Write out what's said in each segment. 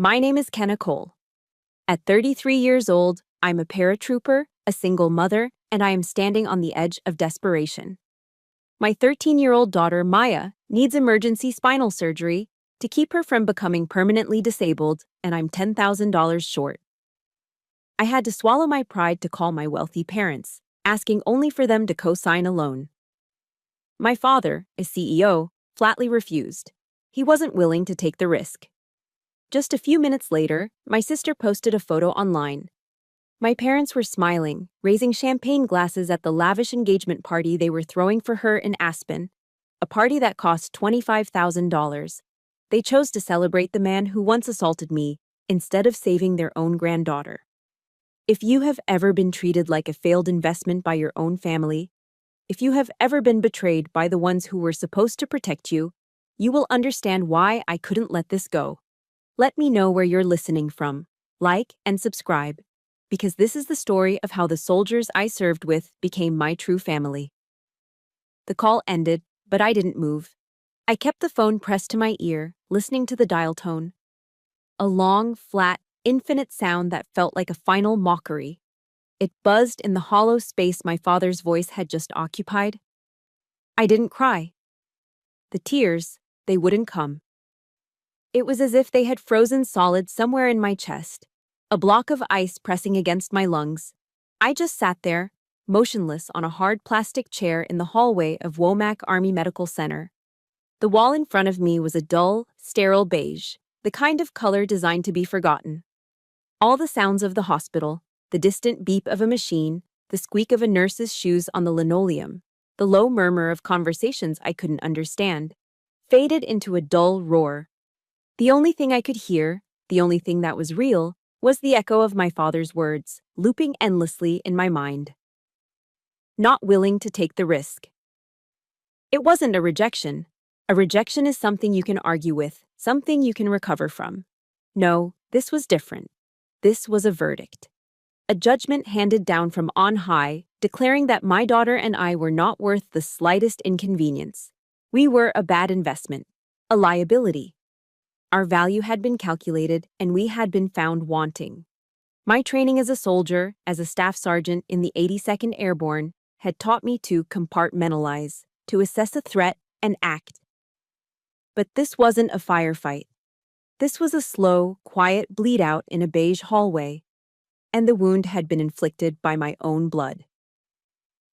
My name is Kenna Cole. At 33 years old, I'm a paratrooper, a single mother, and I am standing on the edge of desperation. My 13-year-old daughter, Maya, needs emergency spinal surgery to keep her from becoming permanently disabled, and I'm $10,000 short. I had to swallow my pride to call my wealthy parents, asking only for them to co-sign a loan. My father, a CEO, flatly refused. He wasn't willing to take the risk. Just a few minutes later, my sister posted a photo online. My parents were smiling, raising champagne glasses at the lavish engagement party they were throwing for her in Aspen, a party that cost $25,000. They chose to celebrate the man who once assaulted me instead of saving their own granddaughter. If you have ever been treated like a failed investment by your own family, if you have ever been betrayed by the ones who were supposed to protect you, you will understand why I couldn't let this go. Let me know where you're listening from. Like and subscribe, because this is the story of how the soldiers I served with became my true family. The call ended, but I didn't move. I kept the phone pressed to my ear, listening to the dial tone. A long, flat, infinite sound that felt like a final mockery. It buzzed in the hollow space my father's voice had just occupied. I didn't cry. The tears, they wouldn't come. It was as if they had frozen solid somewhere in my chest, a block of ice pressing against my lungs. I just sat there, motionless on a hard plastic chair in the hallway of Womack Army Medical Center. The wall in front of me was a dull, sterile beige, the kind of color designed to be forgotten. All the sounds of the hospital, the distant beep of a machine, the squeak of a nurse's shoes on the linoleum, the low murmur of conversations I couldn't understand, faded into a dull roar. The only thing I could hear, the only thing that was real, was the echo of my father's words, looping endlessly in my mind. Not willing to take the risk. It wasn't a rejection. A rejection is something you can argue with, something you can recover from. No, this was different. This was a verdict. A judgment handed down from on high, declaring that my daughter and I were not worth the slightest inconvenience. We were a bad investment, a liability. Our value had been calculated, and we had been found wanting. My training as a soldier, as a staff sergeant in the 82nd Airborne, had taught me to compartmentalize, to assess a threat and act. But this wasn't a firefight. This was a slow, quiet bleed-out in a beige hallway, and the wound had been inflicted by my own blood.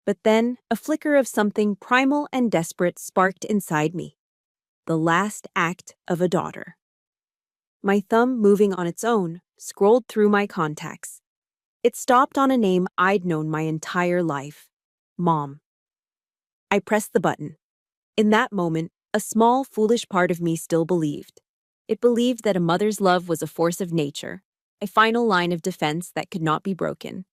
But then, a flicker of something primal and desperate sparked inside me. The last act of a daughter. My thumb, moving on its own, scrolled through my contacts. It stopped on a name I'd known my entire life. Mom. I pressed the button. In that moment, a small, foolish part of me still believed. It believed that a mother's love was a force of nature, a final line of defense that could not be broken.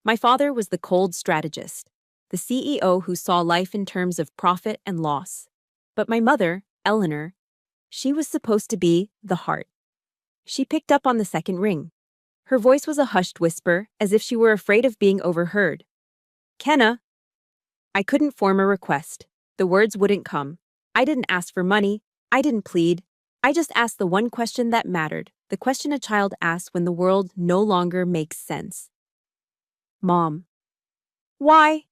My father was the cold strategist, the CEO who saw life in terms of profit and loss. But my mother, Eleanor, she was supposed to be the heart. She picked up on the second ring. Her voice was a hushed whisper, as if she were afraid of being overheard. Kenna. I couldn't form a request. The words wouldn't come. I didn't ask for money. I didn't plead. I just asked the one question that mattered, the question a child asks when the world no longer makes sense. Mom. Why?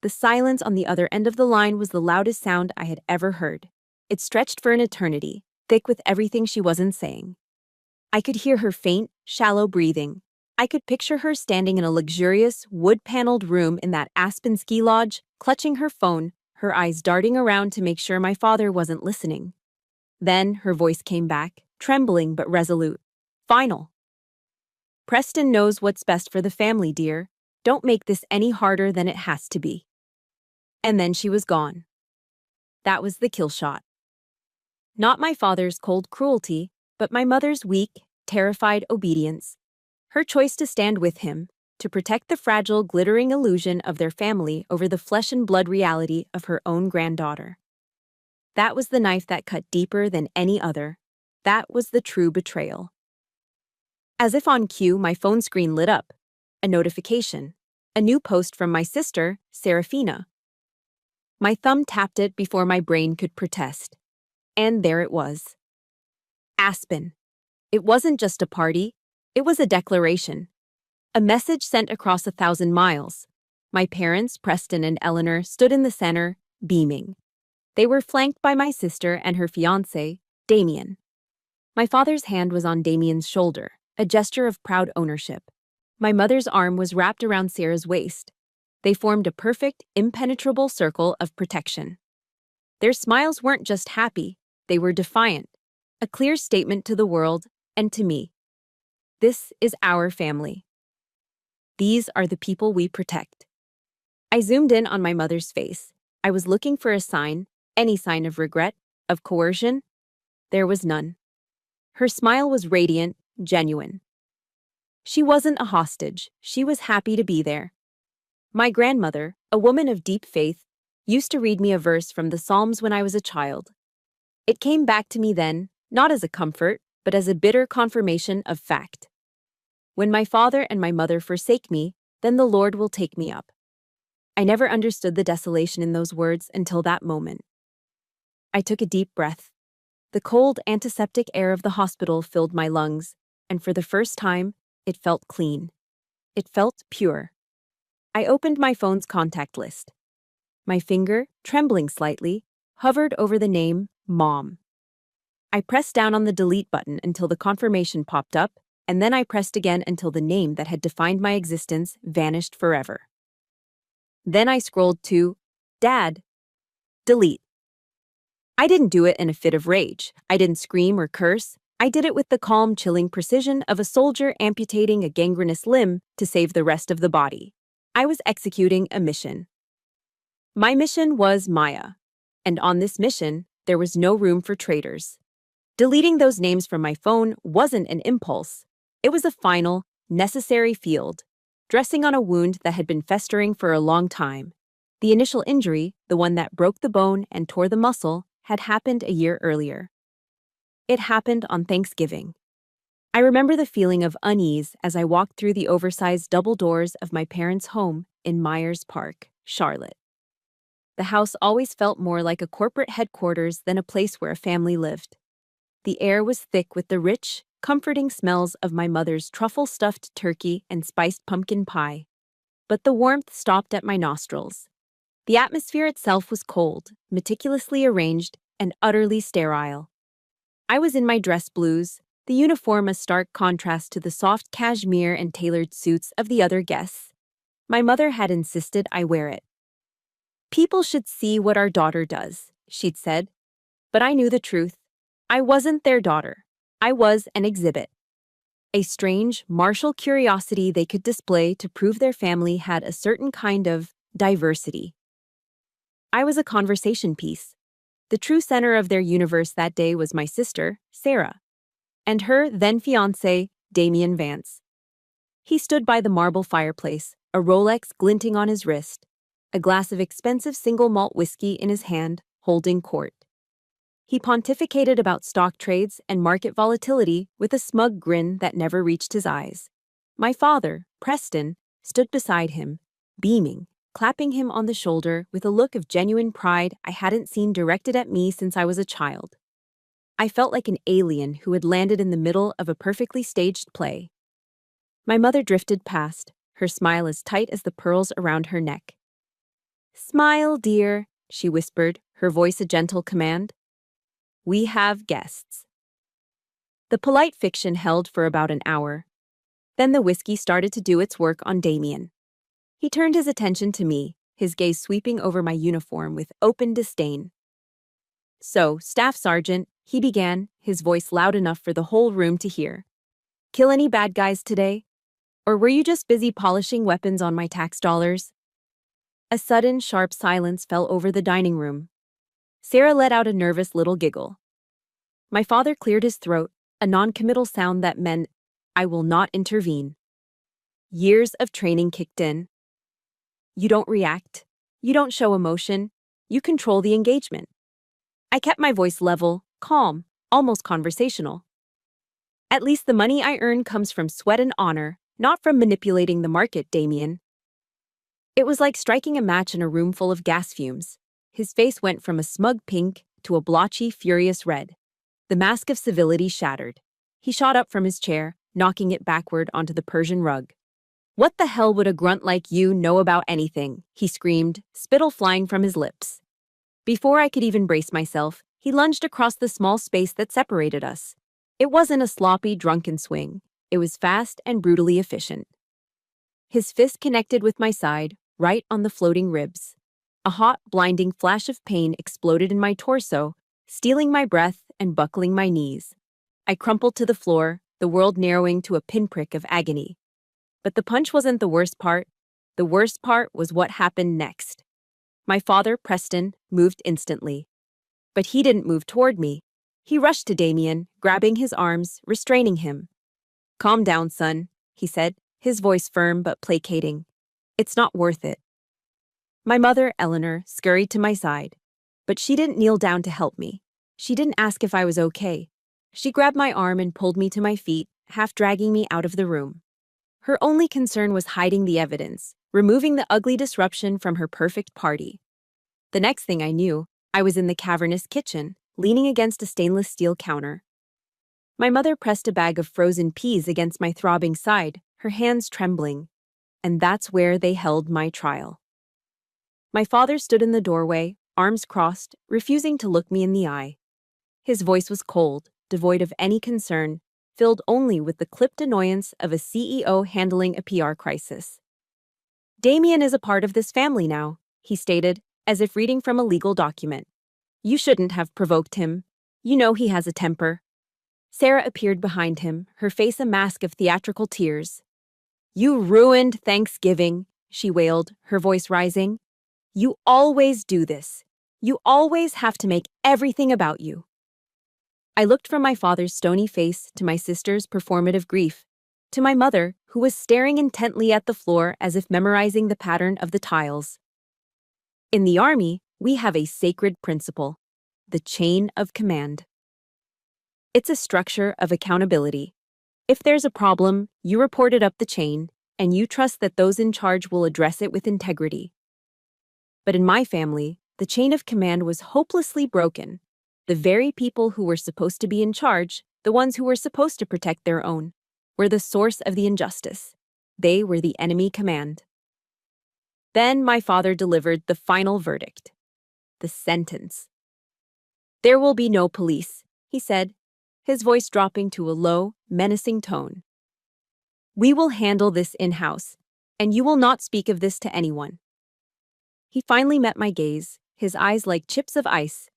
The silence on the other end of the line was the loudest sound I had ever heard. It stretched for an eternity, thick with everything she wasn't saying. I could hear her faint, shallow breathing. I could picture her standing in a luxurious, wood-paneled room in that Aspen ski lodge, clutching her phone, her eyes darting around to make sure my father wasn't listening. Then her voice came back, trembling but resolute. Final. Preston knows what's best for the family, dear. Don't make this any harder than it has to be. And then she was gone. That was the kill shot. Not my father's cold cruelty, but my mother's weak, terrified obedience. Her choice to stand with him, to protect the fragile, glittering illusion of their family over the flesh and blood reality of her own granddaughter. That was the knife that cut deeper than any other. That was the true betrayal. As if on cue, my phone screen lit up. A notification. A new post from my sister, Serafina. My thumb tapped it before my brain could protest. And there it was. Aspen. It wasn't just a party, it was a declaration. A message sent across 1,000 miles. My parents, Preston and Eleanor, stood in the center, beaming. They were flanked by my sister and her fiancé, Damien. My father's hand was on Damien's shoulder, a gesture of proud ownership. My mother's arm was wrapped around Sarah's waist. They formed a perfect, impenetrable circle of protection. Their smiles weren't just happy, they were defiant, a clear statement to the world and to me. This is our family. These are the people we protect. I zoomed in on my mother's face. I was looking for a sign, any sign of regret, of coercion. There was none. Her smile was radiant, genuine. She wasn't a hostage, she was happy to be there. My grandmother, a woman of deep faith, used to read me a verse from the Psalms when I was a child. It came back to me then, not as a comfort, but as a bitter confirmation of fact. When my father and my mother forsake me, then the Lord will take me up. I never understood the desolation in those words until that moment. I took a deep breath. The cold, antiseptic air of the hospital filled my lungs, and for the first time, it felt clean. It felt pure. I opened my phone's contact list. My finger, trembling slightly, hovered over the name Mom. I pressed down on the delete button until the confirmation popped up, and then I pressed again until the name that had defined my existence vanished forever. Then I scrolled to Dad. Delete. I didn't do it in a fit of rage. I didn't scream or curse. I did it with the calm, chilling precision of a soldier amputating a gangrenous limb to save the rest of the body. I was executing a mission. My mission was Maya, and on this mission, there was no room for traitors. Deleting those names from my phone wasn't an impulse. It was a final, necessary field, dressing on a wound that had been festering for a long time. The initial injury, the one that broke the bone and tore the muscle, had happened a year earlier. It happened on Thanksgiving. I remember the feeling of unease as I walked through the oversized double doors of my parents' home in Myers Park, Charlotte. The house always felt more like a corporate headquarters than a place where a family lived. The air was thick with the rich, comforting smells of my mother's truffle-stuffed turkey and spiced pumpkin pie. But the warmth stopped at my nostrils. The atmosphere itself was cold, meticulously arranged, and utterly sterile. I was in my dress blues, the uniform a stark contrast to the soft cashmere and tailored suits of the other guests. My mother had insisted I wear it. People should see what our daughter does, she'd said. But I knew the truth. I wasn't their daughter. I was an exhibit. A strange, martial curiosity they could display to prove their family had a certain kind of diversity. I was a conversation piece. The true center of their universe that day was my sister, Sarah, and her then-fiancé, Damien Vance. He stood by the marble fireplace, a Rolex glinting on his wrist, a glass of expensive single-malt whiskey in his hand, holding court. He pontificated about stock trades and market volatility with a smug grin that never reached his eyes. My father, Preston, stood beside him, beaming, clapping him on the shoulder with a look of genuine pride I hadn't seen directed at me since I was a child. I felt like an alien who had landed in the middle of a perfectly staged play. My mother drifted past, her smile as tight as the pearls around her neck. "Smile, dear," she whispered, her voice a gentle command. "We have guests." The polite fiction held for about an hour. Then the whiskey started to do its work on Damien. He turned his attention to me, his gaze sweeping over my uniform with open disdain. "So, Staff Sergeant," he began, his voice loud enough for the whole room to hear. "Kill any bad guys today? Or were you just busy polishing weapons on my tax dollars?" A sudden, sharp silence fell over the dining room. Sarah let out a nervous little giggle. My father cleared his throat, a non-committal sound that meant, "I will not intervene." Years of training kicked in. You don't react. You don't show emotion. You control the engagement. I kept my voice level, calm, almost conversational. "At least the money I earn comes from sweat and honor, not from manipulating the market, Damien." It was like striking a match in a room full of gas fumes. His face went from a smug pink to a blotchy, furious red. The mask of civility shattered. He shot up from his chair, knocking it backward onto the Persian rug. "What the hell would a grunt like you know about anything?" he screamed, spittle flying from his lips. Before I could even brace myself, he lunged across the small space that separated us. It wasn't a sloppy, drunken swing. It was fast and brutally efficient. His fist connected with my side, right on the floating ribs. A hot, blinding flash of pain exploded in my torso, stealing my breath and buckling my knees. I crumpled to the floor, the world narrowing to a pinprick of agony. But the punch wasn't the worst part. The worst part was what happened next. My father, Preston, moved instantly. But he didn't move toward me. He rushed to Damien, grabbing his arms, restraining him. "Calm down, son," he said, his voice firm but placating. "It's not worth it." My mother, Eleanor, scurried to my side. But she didn't kneel down to help me. She didn't ask if I was okay. She grabbed my arm and pulled me to my feet, half dragging me out of the room. Her only concern was hiding the evidence, removing the ugly disruption from her perfect party. The next thing I knew, I was in the cavernous kitchen, leaning against a stainless steel counter. My mother pressed a bag of frozen peas against my throbbing side, her hands trembling. And that's where they held my trial. My father stood in the doorway, arms crossed, refusing to look me in the eye. His voice was cold, devoid of any concern, filled only with the clipped annoyance of a CEO handling a PR crisis. "Damien is a part of this family now," he stated, as if reading from a legal document. "You shouldn't have provoked him. You know he has a temper." Sarah appeared behind him, her face a mask of theatrical tears. "You ruined Thanksgiving," she wailed, her voice rising. "You always do this. You always have to make everything about you." I looked from my father's stony face to my sister's performative grief, to my mother, who was staring intently at the floor as if memorizing the pattern of the tiles. In the Army, we have a sacred principle: the chain of command. It's a structure of accountability. If there's a problem, you report it up the chain, and you trust that those in charge will address it with integrity. But in my family, the chain of command was hopelessly broken. The very people who were supposed to be in charge, the ones who were supposed to protect their own, were the source of the injustice. They were the enemy command. Then my father delivered the final verdict. The sentence. "There will be no police," he said, his voice dropping to a low, menacing tone. "We will handle this in-house, and you will not speak of this to anyone." He finally met my gaze, his eyes like chips of ice.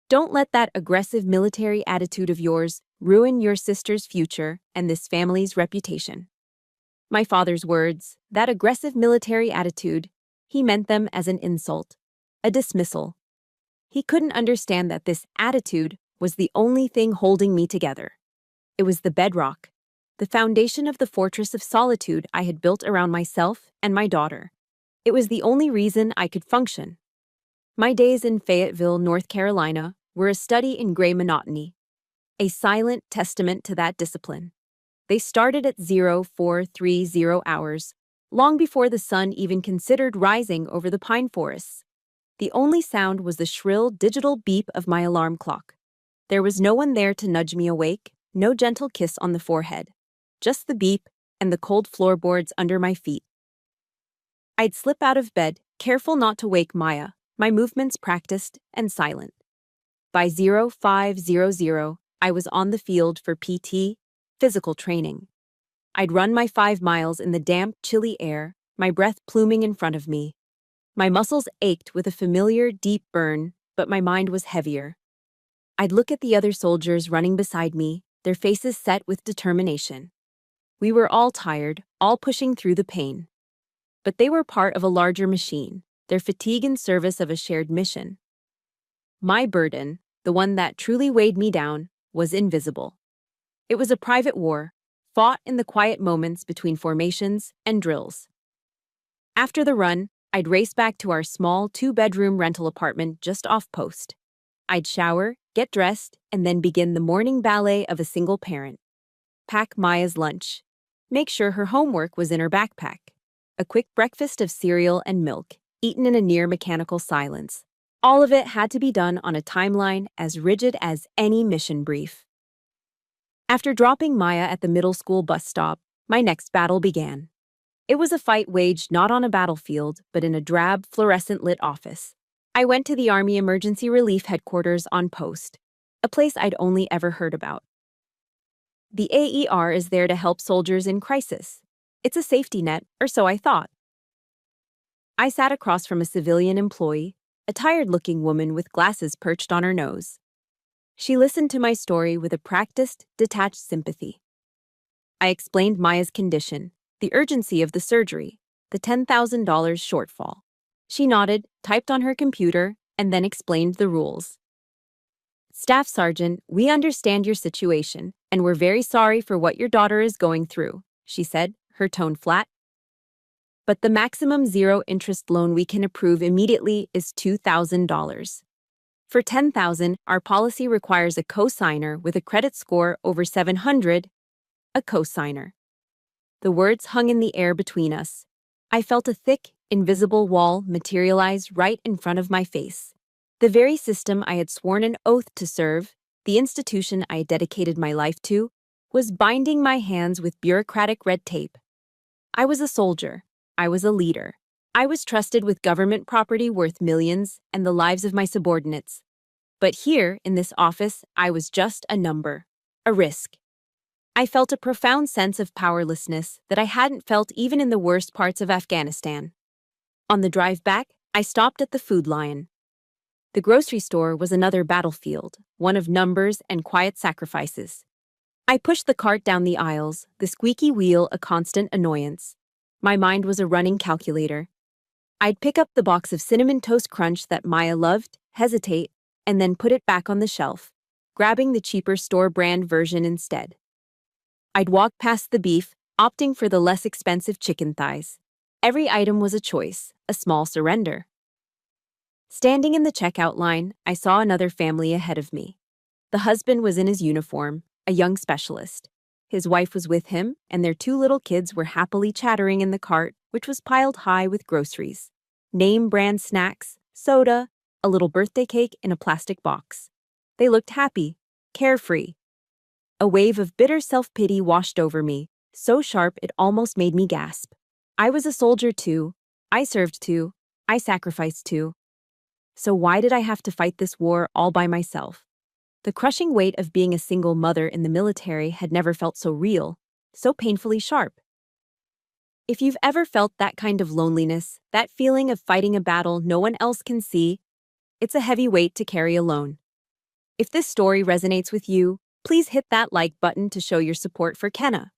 "Don't let that aggressive military attitude of yours ruin your sister's future and this family's reputation." My father's words, that aggressive military attitude, he meant them as an insult, a dismissal. He couldn't understand that this attitude was the only thing holding me together. It was the bedrock, the foundation of the fortress of solitude I had built around myself and my daughter. It was the only reason I could function. My days in Fayetteville, North Carolina, were a study in gray monotony, a silent testament to that discipline. They started at 0430 hours, long before the sun even considered rising over the pine forests. The only sound was the shrill digital beep of my alarm clock. There was no one there to nudge me awake, no gentle kiss on the forehead, just the beep and the cold floorboards under my feet. I'd slip out of bed, careful not to wake Maya, my movements practiced and silent. By 0500, I was on the field for PT, physical training. I'd run my 5 miles in the damp, chilly air, my breath pluming in front of me. My muscles ached with a familiar, deep burn, but my mind was heavier. I'd look at the other soldiers running beside me, their faces set with determination. We were all tired, all pushing through the pain. But they were part of a larger machine, their fatigue in service of a shared mission. My burden, the one that truly weighed me down, was invisible. It was a private war, fought in the quiet moments between formations and drills. After the run, I'd race back to our small 2-bedroom rental apartment just off post. I'd shower, get dressed, and then begin the morning ballet of a single parent. Pack Maya's lunch. Make sure her homework was in her backpack. A quick breakfast of cereal and milk, eaten in a near-mechanical silence. All of it had to be done on a timeline as rigid as any mission brief. After dropping Maya at the middle school bus stop, my next battle began. It was a fight waged not on a battlefield, but in a drab, fluorescent-lit office. I went to the Army Emergency Relief Headquarters on post, a place I'd only ever heard about. The AER is there to help soldiers in crisis. It's a safety net, or so I thought. I sat across from a civilian employee, a tired-looking woman with glasses perched on her nose. She listened to my story with a practiced, detached sympathy. I explained Maya's condition, the urgency of the surgery, the $10,000 shortfall. She nodded, typed on her computer, and then explained the rules. "Staff Sergeant, we understand your situation, and we're very sorry for what your daughter is going through," she said, her tone flat. "But the maximum zero-interest loan we can approve immediately is $2,000. For $10,000, our policy requires a co-signer with a credit score over 700, a co-signer." The words hung in the air between us. I felt a thick, invisible wall materialize right in front of my face. The very system I had sworn an oath to serve, the institution I had dedicated my life to, was binding my hands with bureaucratic red tape. I was a soldier. I was a leader. I was trusted with government property worth millions and the lives of my subordinates. But here, in this office, I was just a number, a risk. I felt a profound sense of powerlessness that I hadn't felt even in the worst parts of Afghanistan. On the drive back, I stopped at the Food Lion. The grocery store was another battlefield, one of numbers and quiet sacrifices. I pushed the cart down the aisles, the squeaky wheel a constant annoyance. My mind was a running calculator. I'd pick up the box of Cinnamon Toast Crunch that Maya loved, hesitate, and then put it back on the shelf, grabbing the cheaper store-brand version instead. I'd walk past the beef, opting for the less expensive chicken thighs. Every item was a choice, a small surrender. Standing in the checkout line, I saw another family ahead of me. The husband was in his uniform, a young specialist. His wife was with him, and their two little kids were happily chattering in the cart, which was piled high with groceries. Name-brand snacks, soda, a little birthday cake in a plastic box. They looked happy, carefree. A wave of bitter self-pity washed over me, so sharp it almost made me gasp. I was a soldier too. I served too. I sacrificed too. So why did I have to fight this war all by myself? The crushing weight of being a single mother in the military had never felt so real, so painfully sharp. If you've ever felt that kind of loneliness, that feeling of fighting a battle no one else can see, it's a heavy weight to carry alone. If this story resonates with you, please hit that like button to show your support for Kenna.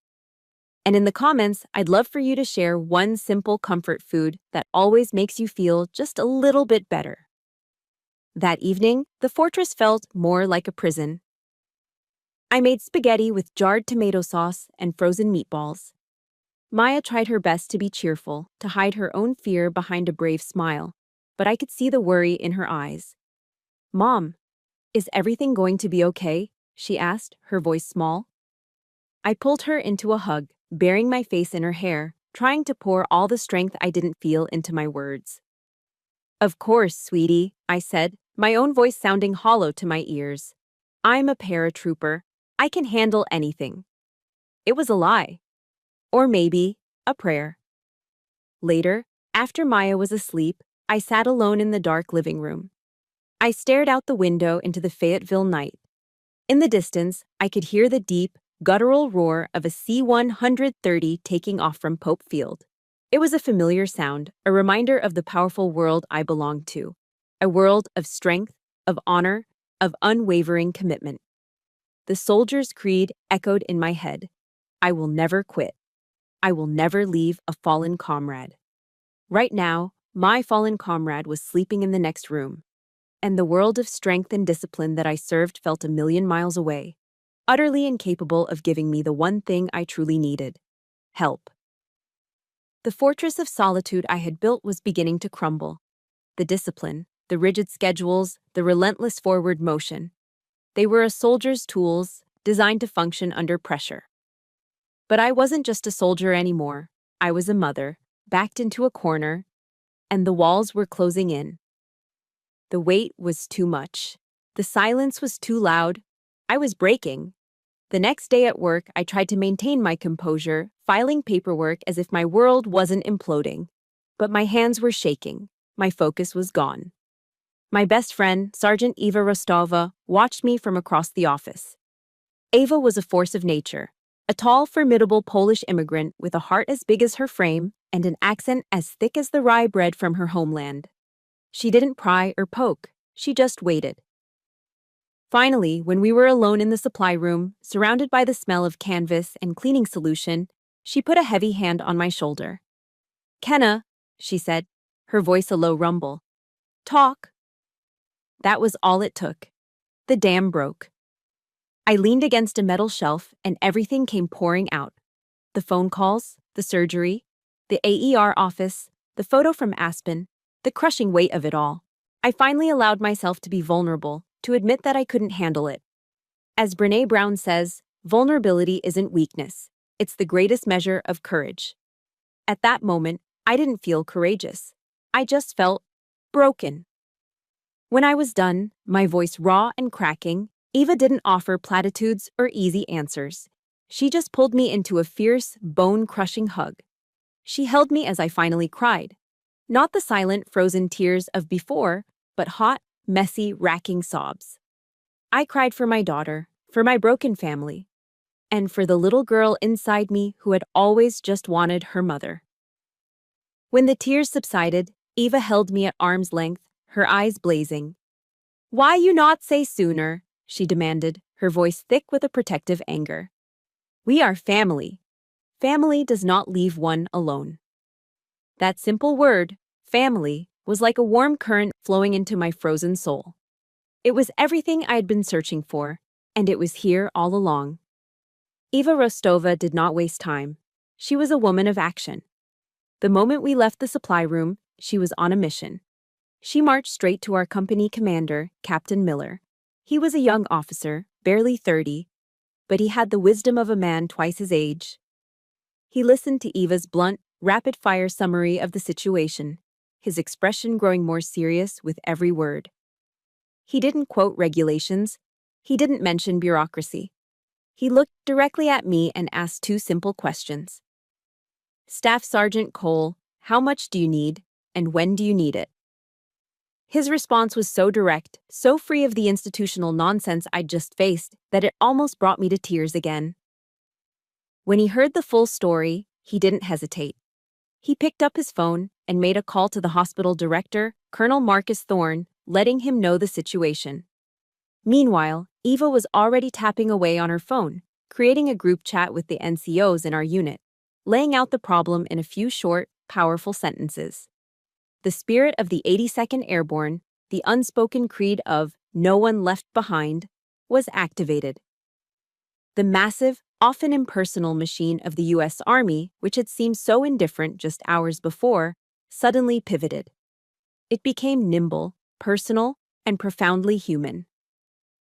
And in the comments, I'd love for you to share one simple comfort food that always makes you feel just a little bit better. That evening, the fortress felt more like a prison. I made spaghetti with jarred tomato sauce and frozen meatballs. Maya tried her best to be cheerful, to hide her own fear behind a brave smile, but I could see the worry in her eyes. "Mom, is everything going to be okay?" she asked, her voice small. I pulled her into a hug, burying my face in her hair, trying to pour all the strength I didn't feel into my words. "Of course, sweetie," I said, my own voice sounding hollow to my ears. "I'm a paratrooper. I can handle anything." It was a lie. Or maybe a prayer. Later, after Maya was asleep, I sat alone in the dark living room. I stared out the window into the Fayetteville night. In the distance, I could hear the deep, guttural roar of a C-130 taking off from Pope Field. It was a familiar sound, a reminder of the powerful world I belonged to. A world of strength, of honor, of unwavering commitment. The soldier's creed echoed in my head. I will never quit. I will never leave a fallen comrade. Right now, my fallen comrade was sleeping in the next room, and the world of strength and discipline that I served felt a million miles away, utterly incapable of giving me the one thing I truly needed: help. The fortress of solitude I had built was beginning to crumble. The discipline, the rigid schedules, the relentless forward motion. They were a soldier's tools, designed to function under pressure. But I wasn't just a soldier anymore. I was a mother, backed into a corner, and the walls were closing in. The weight was too much. The silence was too loud. I was breaking. The next day at work, I tried to maintain my composure, filing paperwork as if my world wasn't imploding. But my hands were shaking. My focus was gone. My best friend, Sergeant Eva Rostova, watched me from across the office. Eva was a force of nature, a tall, formidable Polish immigrant with a heart as big as her frame and an accent as thick as the rye bread from her homeland. She didn't pry or poke, she just waited. Finally, when we were alone in the supply room, surrounded by the smell of canvas and cleaning solution, she put a heavy hand on my shoulder. "Kenna," she said, her voice a low rumble. "Talk." That was all it took. The dam broke. I leaned against a metal shelf and everything came pouring out. The phone calls, the surgery, the AER office, the photo from Aspen, the crushing weight of it all. I finally allowed myself to be vulnerable, to admit that I couldn't handle it. As Brené Brown says, vulnerability isn't weakness. It's the greatest measure of courage. At that moment, I didn't feel courageous. I just felt broken. When I was done, my voice raw and cracking, Eva didn't offer platitudes or easy answers. She just pulled me into a fierce, bone-crushing hug. She held me as I finally cried. Not the silent, frozen tears of before, but hot, messy, racking sobs. I cried for my daughter, for my broken family, and for the little girl inside me who had always just wanted her mother. When the tears subsided, Eva held me at arm's length, her eyes blazing. "Why you not say sooner?" she demanded, her voice thick with a protective anger. "We are family. Family does not leave one alone." That simple word, family, was like a warm current flowing into my frozen soul. It was everything I had been searching for, and it was here all along. Eva Rostova did not waste time. She was a woman of action. The moment we left the supply room, she was on a mission. She marched straight to our company commander, Captain Miller. He was a young officer, barely 30, but he had the wisdom of a man twice his age. He listened to Eva's blunt, rapid-fire summary of the situation, his expression growing more serious with every word. He didn't quote regulations. He didn't mention bureaucracy. He looked directly at me and asked two simple questions. "Staff Sergeant Cole, how much do you need, and when do you need it?" His response was so direct, so free of the institutional nonsense I'd just faced, that it almost brought me to tears again. When he heard the full story, he didn't hesitate. He picked up his phone and made a call to the hospital director, Colonel Marcus Thorne, letting him know the situation. Meanwhile, Eva was already tapping away on her phone, creating a group chat with the NCOs in our unit, laying out the problem in a few short, powerful sentences. The spirit of the 82nd Airborne, the unspoken creed of "no one left behind," was activated. The massive, often impersonal machine of the U.S. Army, which had seemed so indifferent just hours before, suddenly pivoted. It became nimble, personal, and profoundly human.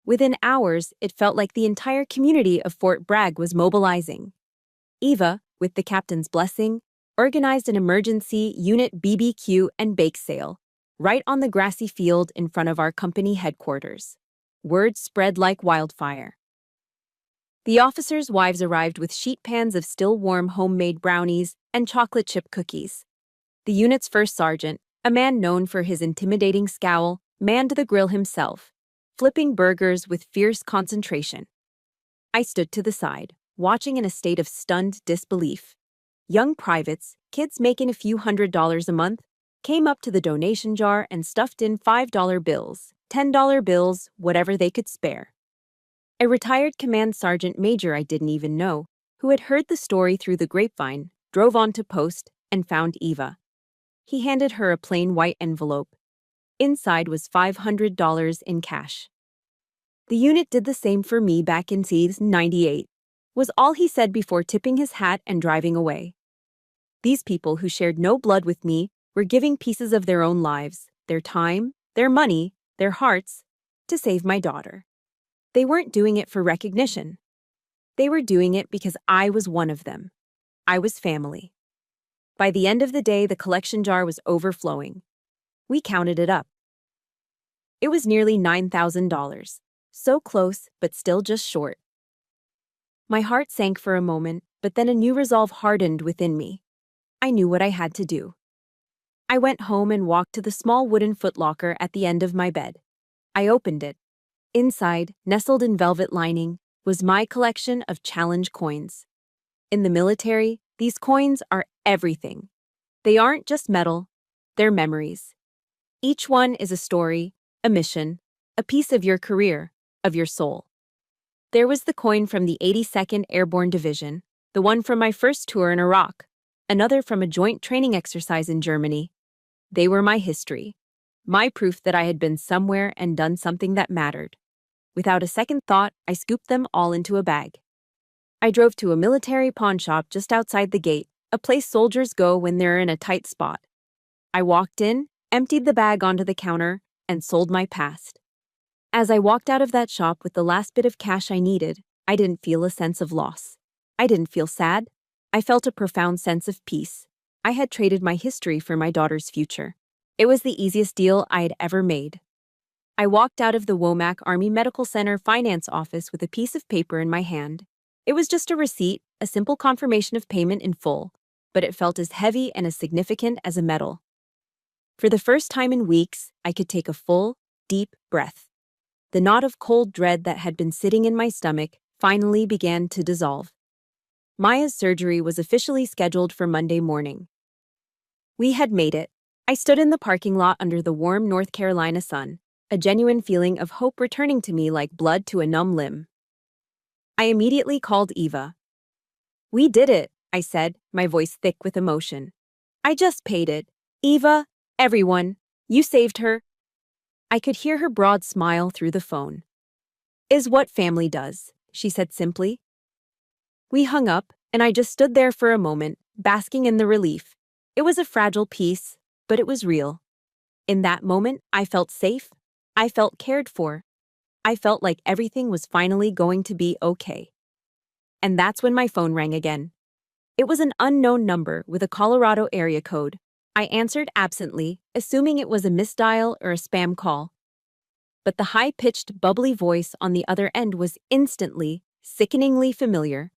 Within hours, it felt like the entire community of Fort Bragg was mobilizing. Eva, with the captain's blessing, organized an emergency unit BBQ and bake sale, right on the grassy field in front of our company headquarters. Word spread like wildfire. The officers' wives arrived with sheet pans of still warm homemade brownies and chocolate chip cookies. The unit's first sergeant, a man known for his intimidating scowl, manned the grill himself, flipping burgers with fierce concentration. I stood to the side, watching in a state of stunned disbelief. Young privates, kids making a few $100s a month, came up to the donation jar and stuffed in $5 bills, $10 bills, whatever they could spare. A retired command sergeant major I didn't even know, who had heard the story through the grapevine, drove on to post and found Eva. He handed her a plain white envelope. Inside was $500 in cash. "The unit did the same for me back in '98, was all he said before tipping his hat and driving away. These people who shared no blood with me were giving pieces of their own lives, their time, their money, their hearts, to save my daughter. They weren't doing it for recognition. They were doing it because I was one of them. I was family." By the end of the day, the collection jar was overflowing. We counted it up. It was nearly $9,000. So close, but still just short. My heart sank for a moment, but then a new resolve hardened within me. I knew what I had to do. I went home and walked to the small wooden footlocker at the end of my bed. I opened it. Inside, nestled in velvet lining, was my collection of challenge coins. In the military, these coins are everything. They aren't just metal, they're memories. Each one is a story, a mission, a piece of your career, of your soul. There was the coin from the 82nd Airborne Division, the one from my first tour in Iraq, another from a joint training exercise in Germany. They were my history, my proof that I had been somewhere and done something that mattered. Without a second thought, I scooped them all into a bag. I drove to a military pawn shop just outside the gate, a place soldiers go when they're in a tight spot. I walked in, emptied the bag onto the counter, and sold my past. As I walked out of that shop with the last bit of cash I needed, I didn't feel a sense of loss. I didn't feel sad. I felt a profound sense of peace. I had traded my history for my daughter's future. It was the easiest deal I had ever made. I walked out of the Womack Army Medical Center finance office with a piece of paper in my hand. It was just a receipt, a simple confirmation of payment in full, but it felt as heavy and as significant as a medal. For the first time in weeks, I could take a full, deep breath. The knot of cold dread that had been sitting in my stomach finally began to dissolve. Maya's surgery was officially scheduled for Monday morning. We had made it. I stood in the parking lot under the warm North Carolina sun, a genuine feeling of hope returning to me like blood to a numb limb. I immediately called Eva. "We did it," I said, my voice thick with emotion. "I just paid it. Eva, everyone, you saved her." I could hear her broad smile through the phone. "Is what family does," she said simply. We hung up, and I just stood there for a moment, basking in the relief. It was a fragile piece, but it was real. In that moment, I felt safe. I felt cared for. I felt like everything was finally going to be okay. And that's when my phone rang again. It was an unknown number with a Colorado area code. I answered absently, assuming it was a misdial or a spam call. But the high-pitched, bubbly voice on the other end was instantly, sickeningly familiar.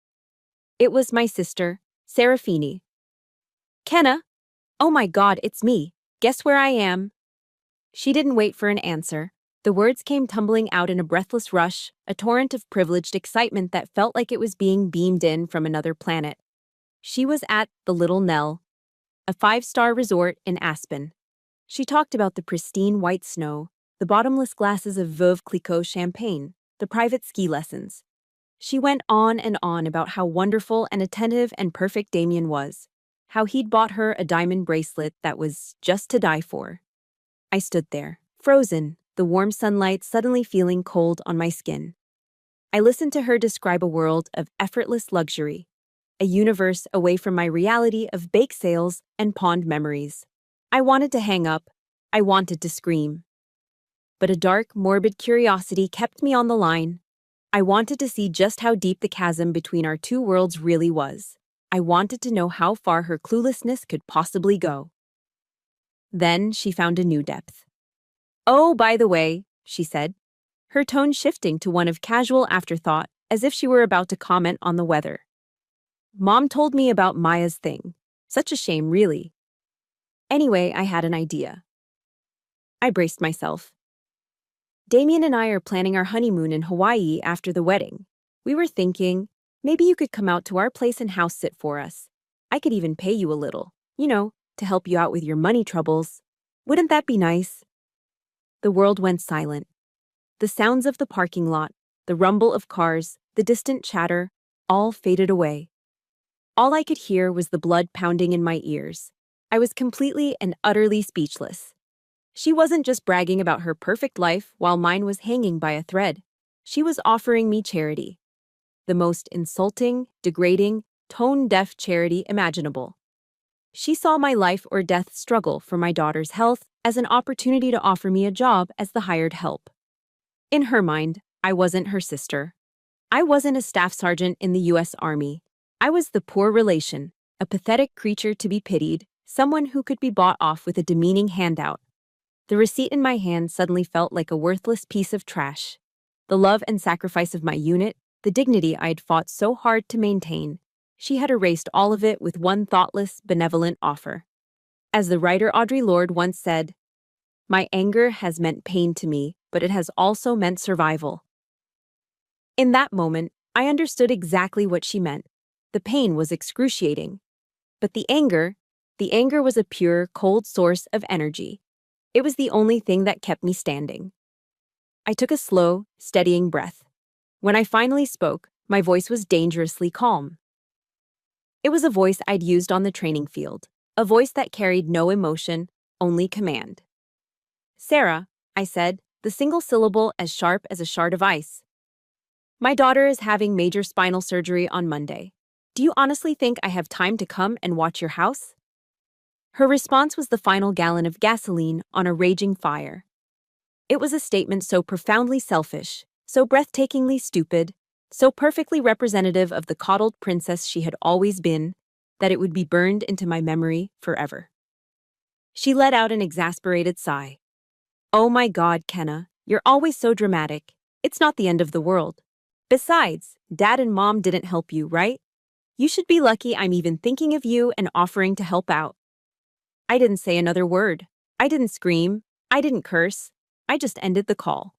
It was my sister, Serafini. "Kenna? Oh my God, it's me. Guess where I am?" She didn't wait for an answer. The words came tumbling out in a breathless rush, a torrent of privileged excitement that felt like it was being beamed in from another planet. She was at the Little Nell, a 5-star resort in Aspen. She talked about the pristine white snow, the bottomless glasses of Veuve Clicquot champagne, the private ski lessons. She went on and on about how wonderful and attentive and perfect Damien was, how he'd bought her a diamond bracelet that was just to die for. I stood there, frozen, the warm sunlight suddenly feeling cold on my skin. I listened to her describe a world of effortless luxury, a universe away from my reality of bake sales and pawned memories. I wanted to hang up. I wanted to scream. But a dark, morbid curiosity kept me on the line. I wanted to see just how deep the chasm between our two worlds really was. I wanted to know how far her cluelessness could possibly go. Then she found a new depth. "Oh, by the way," she said, her tone shifting to one of casual afterthought, as if she were about to comment on the weather. "Mom told me about Maya's thing. Such a shame, really. Anyway, I had an idea." I braced myself. "Damien and I are planning our honeymoon in Hawaii after the wedding. We were thinking, maybe you could come out to our place and house sit for us. I could even pay you a little, to help you out with your money troubles. Wouldn't that be nice?" The world went silent. The sounds of the parking lot, the rumble of cars, the distant chatter, all faded away. All I could hear was the blood pounding in my ears. I was completely and utterly speechless. She wasn't just bragging about her perfect life while mine was hanging by a thread. She was offering me charity. The most insulting, degrading, tone-deaf charity imaginable. She saw my life or death struggle for my daughter's health as an opportunity to offer me a job as the hired help. In her mind, I wasn't her sister. I wasn't a staff sergeant in the U.S. Army. I was the poor relation, a pathetic creature to be pitied, someone who could be bought off with a demeaning handout. The receipt in my hand suddenly felt like a worthless piece of trash. The love and sacrifice of my unit, the dignity I had fought so hard to maintain, she had erased all of it with one thoughtless, benevolent offer. As the writer Audre Lorde once said, "My anger has meant pain to me, but it has also meant survival." In that moment, I understood exactly what she meant. The pain was excruciating. But the anger was a pure, cold source of energy. It was the only thing that kept me standing. I took a slow, steadying breath. When I finally spoke, my voice was dangerously calm. It was a voice I'd used on the training field, a voice that carried no emotion, only command. "Sarah," I said, the single syllable as sharp as a shard of ice. "My daughter is having major spinal surgery on Monday. Do you honestly think I have time to come and watch your house?" Her response was the final gallon of gasoline on a raging fire. It was a statement so profoundly selfish, so breathtakingly stupid, so perfectly representative of the coddled princess she had always been, that it would be burned into my memory forever. She let out an exasperated sigh. "Oh my God, Kenna, you're always so dramatic. It's not the end of the world. Besides, Dad and Mom didn't help you, right? You should be lucky I'm even thinking of you and offering to help out." I didn't say another word. I didn't scream. I didn't curse. I just ended the call.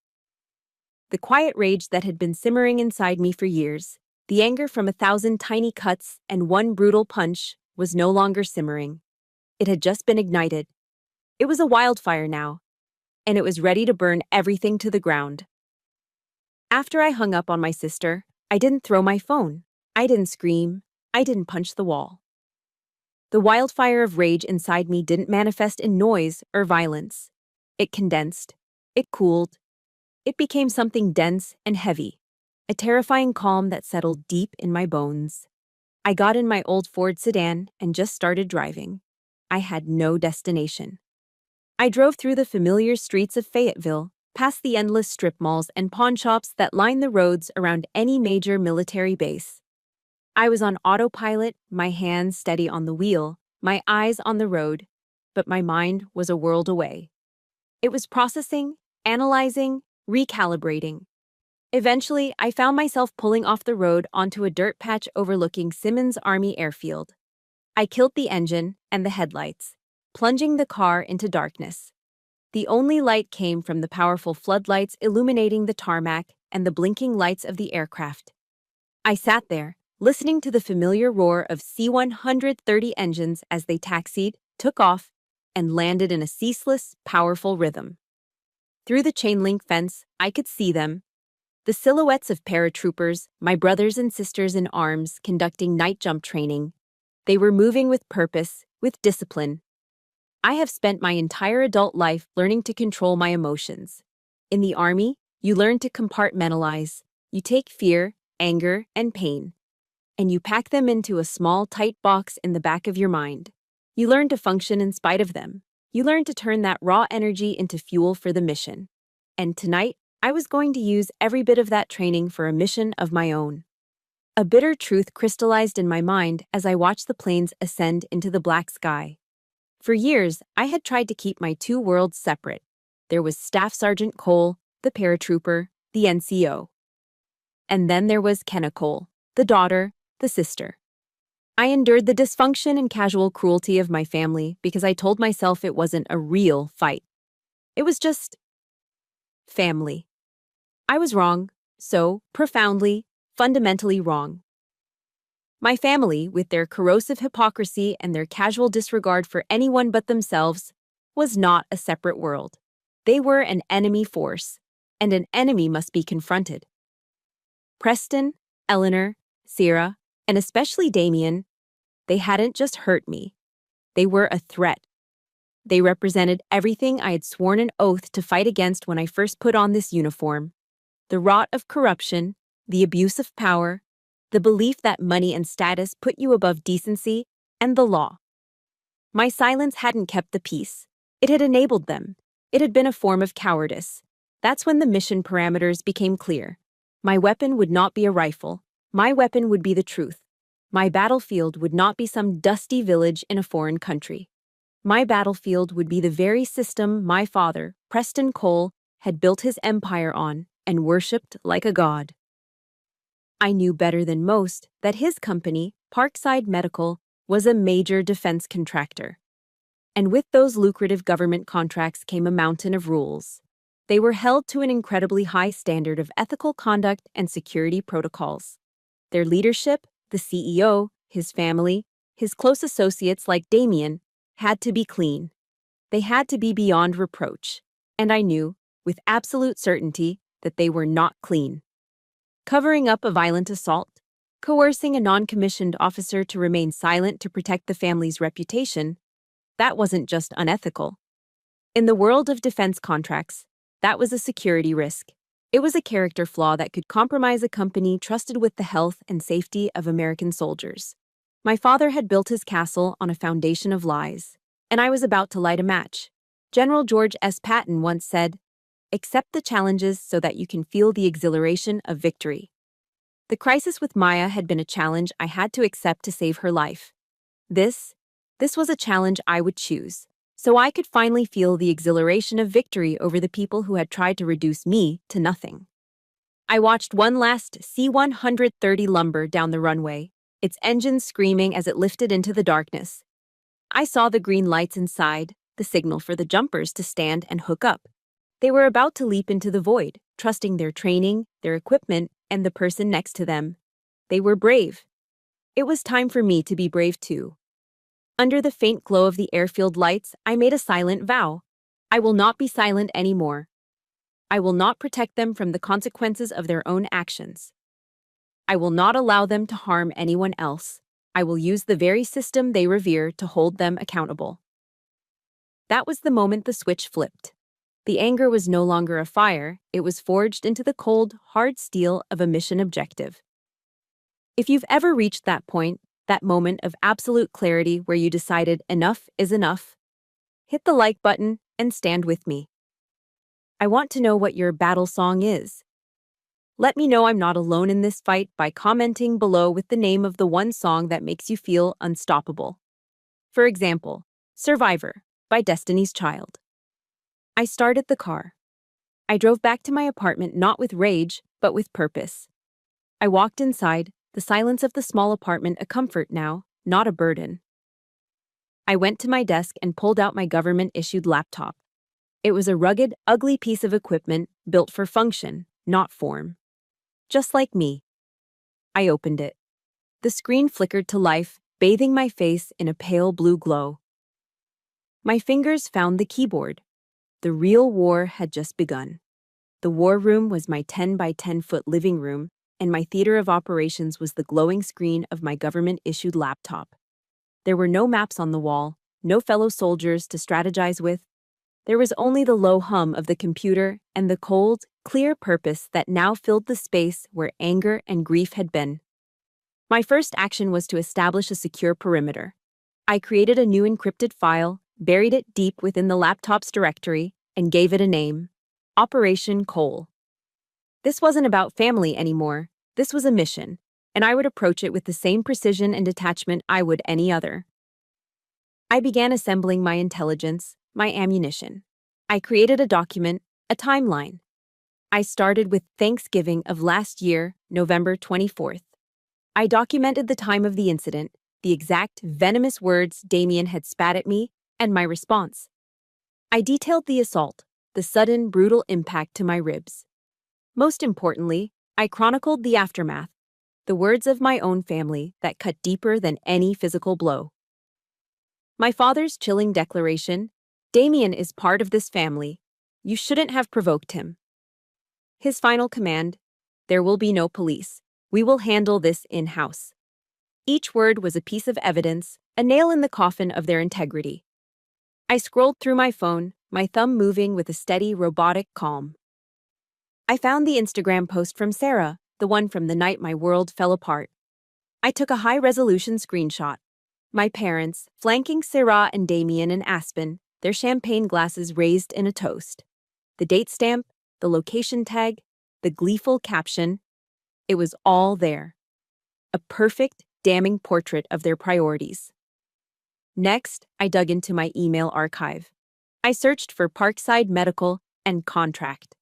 The quiet rage that had been simmering inside me for years, the anger from 1,000 tiny cuts and one brutal punch, was no longer simmering. It had just been ignited. It was a wildfire now, and it was ready to burn everything to the ground. After I hung up on my sister, I didn't throw my phone. I didn't scream. I didn't punch the wall. The wildfire of rage inside me didn't manifest in noise or violence. It condensed. It cooled. It became something dense and heavy, a terrifying calm that settled deep in my bones. I got in my old Ford sedan and just started driving. I had no destination. I drove through the familiar streets of Fayetteville, past the endless strip malls and pawn shops that line the roads around any major military base. I was on autopilot, my hands steady on the wheel, my eyes on the road, but my mind was a world away. It was processing, analyzing, recalibrating. Eventually, I found myself pulling off the road onto a dirt patch overlooking Simmons Army Airfield. I killed the engine and the headlights, plunging the car into darkness. The only light came from the powerful floodlights illuminating the tarmac and the blinking lights of the aircraft. I sat there, listening to the familiar roar of C-130 engines as they taxied, took off, and landed in a ceaseless, powerful rhythm. Through the chain-link fence, I could see them, the silhouettes of paratroopers, my brothers and sisters in arms conducting night jump training. They were moving with purpose, with discipline. I have spent my entire adult life learning to control my emotions. In the Army, you learn to compartmentalize. You take fear, anger, and pain, and you pack them into a small, tight box in the back of your mind. You learn to function in spite of them. You learn to turn that raw energy into fuel for the mission. And tonight, I was going to use every bit of that training for a mission of my own. A bitter truth crystallized in my mind as I watched the planes ascend into the black sky. For years, I had tried to keep my two worlds separate. There was Staff Sergeant Cole, the paratrooper, the NCO. And then there was Kenna Cole, the daughter, the sister. I endured the dysfunction and casual cruelty of my family because I told myself it wasn't a real fight. It was just family. I was wrong, so profoundly, fundamentally wrong. My family, with their corrosive hypocrisy and their casual disregard for anyone but themselves, was not a separate world. They were an enemy force, and an enemy must be confronted. Preston, Eleanor, Sierra, and especially Damien, they hadn't just hurt me. They were a threat. They represented everything I had sworn an oath to fight against when I first put on this uniform. The rot of corruption, the abuse of power, the belief that money and status put you above decency and the law. My silence hadn't kept the peace. It had enabled them. It had been a form of cowardice. That's when the mission parameters became clear. My weapon would not be a rifle. My weapon would be the truth. My battlefield would not be some dusty village in a foreign country. My battlefield would be the very system my father, Preston Cole, had built his empire on and worshipped like a god. I knew better than most that his company, Parkside Medical, was a major defense contractor. And with those lucrative government contracts came a mountain of rules. They were held to an incredibly high standard of ethical conduct and security protocols. Their leadership, the CEO, his family, his close associates like Damien, had to be clean. They had to be beyond reproach. And I knew, with absolute certainty, that they were not clean. Covering up a violent assault, coercing a non-commissioned officer to remain silent to protect the family's reputation, that wasn't just unethical. In the world of defense contracts, that was a security risk. It was a character flaw that could compromise a company trusted with the health and safety of American soldiers. My father had built his castle on a foundation of lies, and I was about to light a match. General George S. Patton once said, "Accept the challenges so that you can feel the exhilaration of victory." The crisis with Maya had been a challenge I had to accept to save her life. This was a challenge I would choose, so I could finally feel the exhilaration of victory over the people who had tried to reduce me to nothing. I watched one last C-130 lumber down the runway, its engines screaming as it lifted into the darkness. I saw the green lights inside, the signal for the jumpers to stand and hook up. They were about to leap into the void, trusting their training, their equipment, and the person next to them. They were brave. It was time for me to be brave too. Under the faint glow of the airfield lights, I made a silent vow. I will not be silent anymore. I will not protect them from the consequences of their own actions. I will not allow them to harm anyone else. I will use the very system they revere to hold them accountable. That was the moment the switch flipped. The anger was no longer a fire, it was forged into the cold, hard steel of a mission objective. If you've ever reached that point, that moment of absolute clarity where you decided enough is enough, hit the like button and stand with me. I want to know what your battle song is. Let me know I'm not alone in this fight by commenting below with the name of the one song that makes you feel unstoppable. For example, Survivor by Destiny's Child. I started the car. I drove back to my apartment not with rage, but with purpose. I walked inside, the silence of the small apartment a comfort now, not a burden. I went to my desk and pulled out my government-issued laptop. It was a rugged, ugly piece of equipment built for function, not form. Just like me. I opened it. The screen flickered to life, bathing my face in a pale blue glow. My fingers found the keyboard. The real war had just begun. The war room was my 10 by 10 foot living room, and my theater of operations was the glowing screen of my government-issued laptop. There were no maps on the wall, no fellow soldiers to strategize with. There was only the low hum of the computer and the cold, clear purpose that now filled the space where anger and grief had been. My first action was to establish a secure perimeter. I created a new encrypted file, buried it deep within the laptop's directory, and gave it a name: Operation Cole. This wasn't about family anymore. This was a mission, and I would approach it with the same precision and detachment I would any other. I began assembling my intelligence, my ammunition. I created a document, a timeline. I started with Thanksgiving of last year, November 24th. I documented the time of the incident, the exact venomous words Damien had spat at me, and my response. I detailed the assault, the sudden, brutal impact to my ribs. Most importantly, I chronicled the aftermath, the words of my own family that cut deeper than any physical blow. My father's chilling declaration, "Damien is part of this family. You shouldn't have provoked him." His final command, "There will be no police. We will handle this in-house." Each word was a piece of evidence, a nail in the coffin of their integrity. I scrolled through my phone, my thumb moving with a steady, robotic calm. I found the Instagram post from Sarah, the one from the night my world fell apart. I took a high-resolution screenshot. My parents, flanking Sarah and Damien in Aspen, their champagne glasses raised in a toast. The date stamp, the location tag, the gleeful caption. It was all there. A perfect, damning portrait of their priorities. Next, I dug into my email archive. I searched for Parkside Medical and Contract.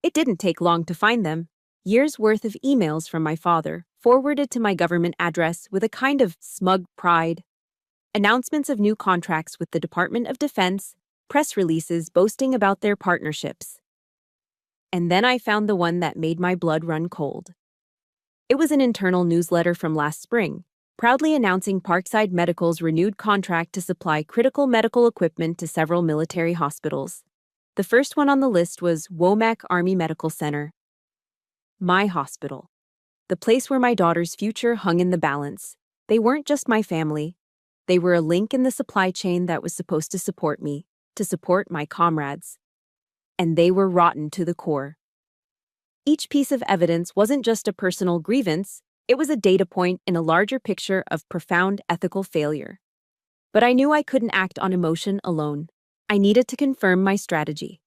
It didn't take long to find them. Years' worth of emails from my father, forwarded to my government address with a kind of smug pride. Announcements of new contracts with the Department of Defense, press releases boasting about their partnerships. And then I found the one that made my blood run cold. It was an internal newsletter from last spring, proudly announcing Parkside Medical's renewed contract to supply critical medical equipment to several military hospitals. The first one on the list was Womack Army Medical Center. My hospital. The place where my daughter's future hung in the balance. They weren't just my family. They were a link in the supply chain that was supposed to support me, to support my comrades. And they were rotten to the core. Each piece of evidence wasn't just a personal grievance, it was a data point in a larger picture of profound ethical failure. But I knew I couldn't act on emotion alone. I needed to confirm my strategy.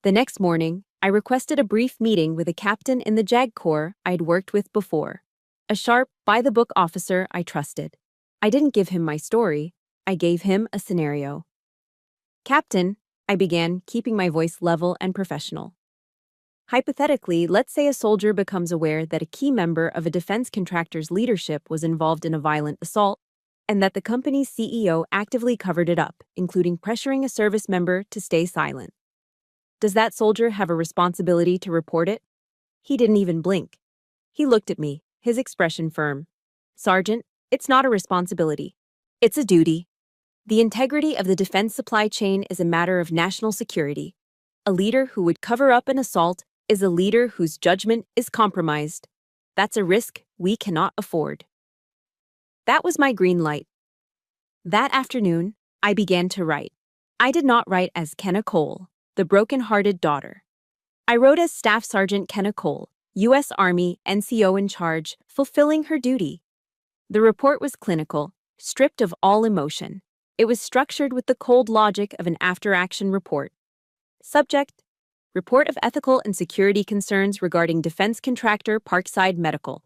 The next morning, I requested a brief meeting with a captain in the JAG Corps I'd worked with before. A sharp, by-the-book officer I trusted. I didn't give him my story, I gave him a scenario. "Captain," I began, keeping my voice level and professional. "Hypothetically, let's say a soldier becomes aware that a key member of a defense contractor's leadership was involved in a violent assault, and that the company's CEO actively covered it up, including pressuring a service member to stay silent. Does that soldier have a responsibility to report it?" He didn't even blink. He looked at me, his expression firm. "Sergeant, it's not a responsibility. It's a duty. The integrity of the defense supply chain is a matter of national security. A leader who would cover up an assault is a leader whose judgment is compromised. That's a risk we cannot afford." That was my green light. That afternoon, I began to write. I did not write as Kenna Cole, the broken-hearted daughter. I wrote as Staff Sergeant Kenna Cole, U.S. Army NCO in charge, fulfilling her duty. The report was clinical, stripped of all emotion. It was structured with the cold logic of an after-action report. Subject: Report of ethical and security concerns regarding defense contractor Parkside Medical.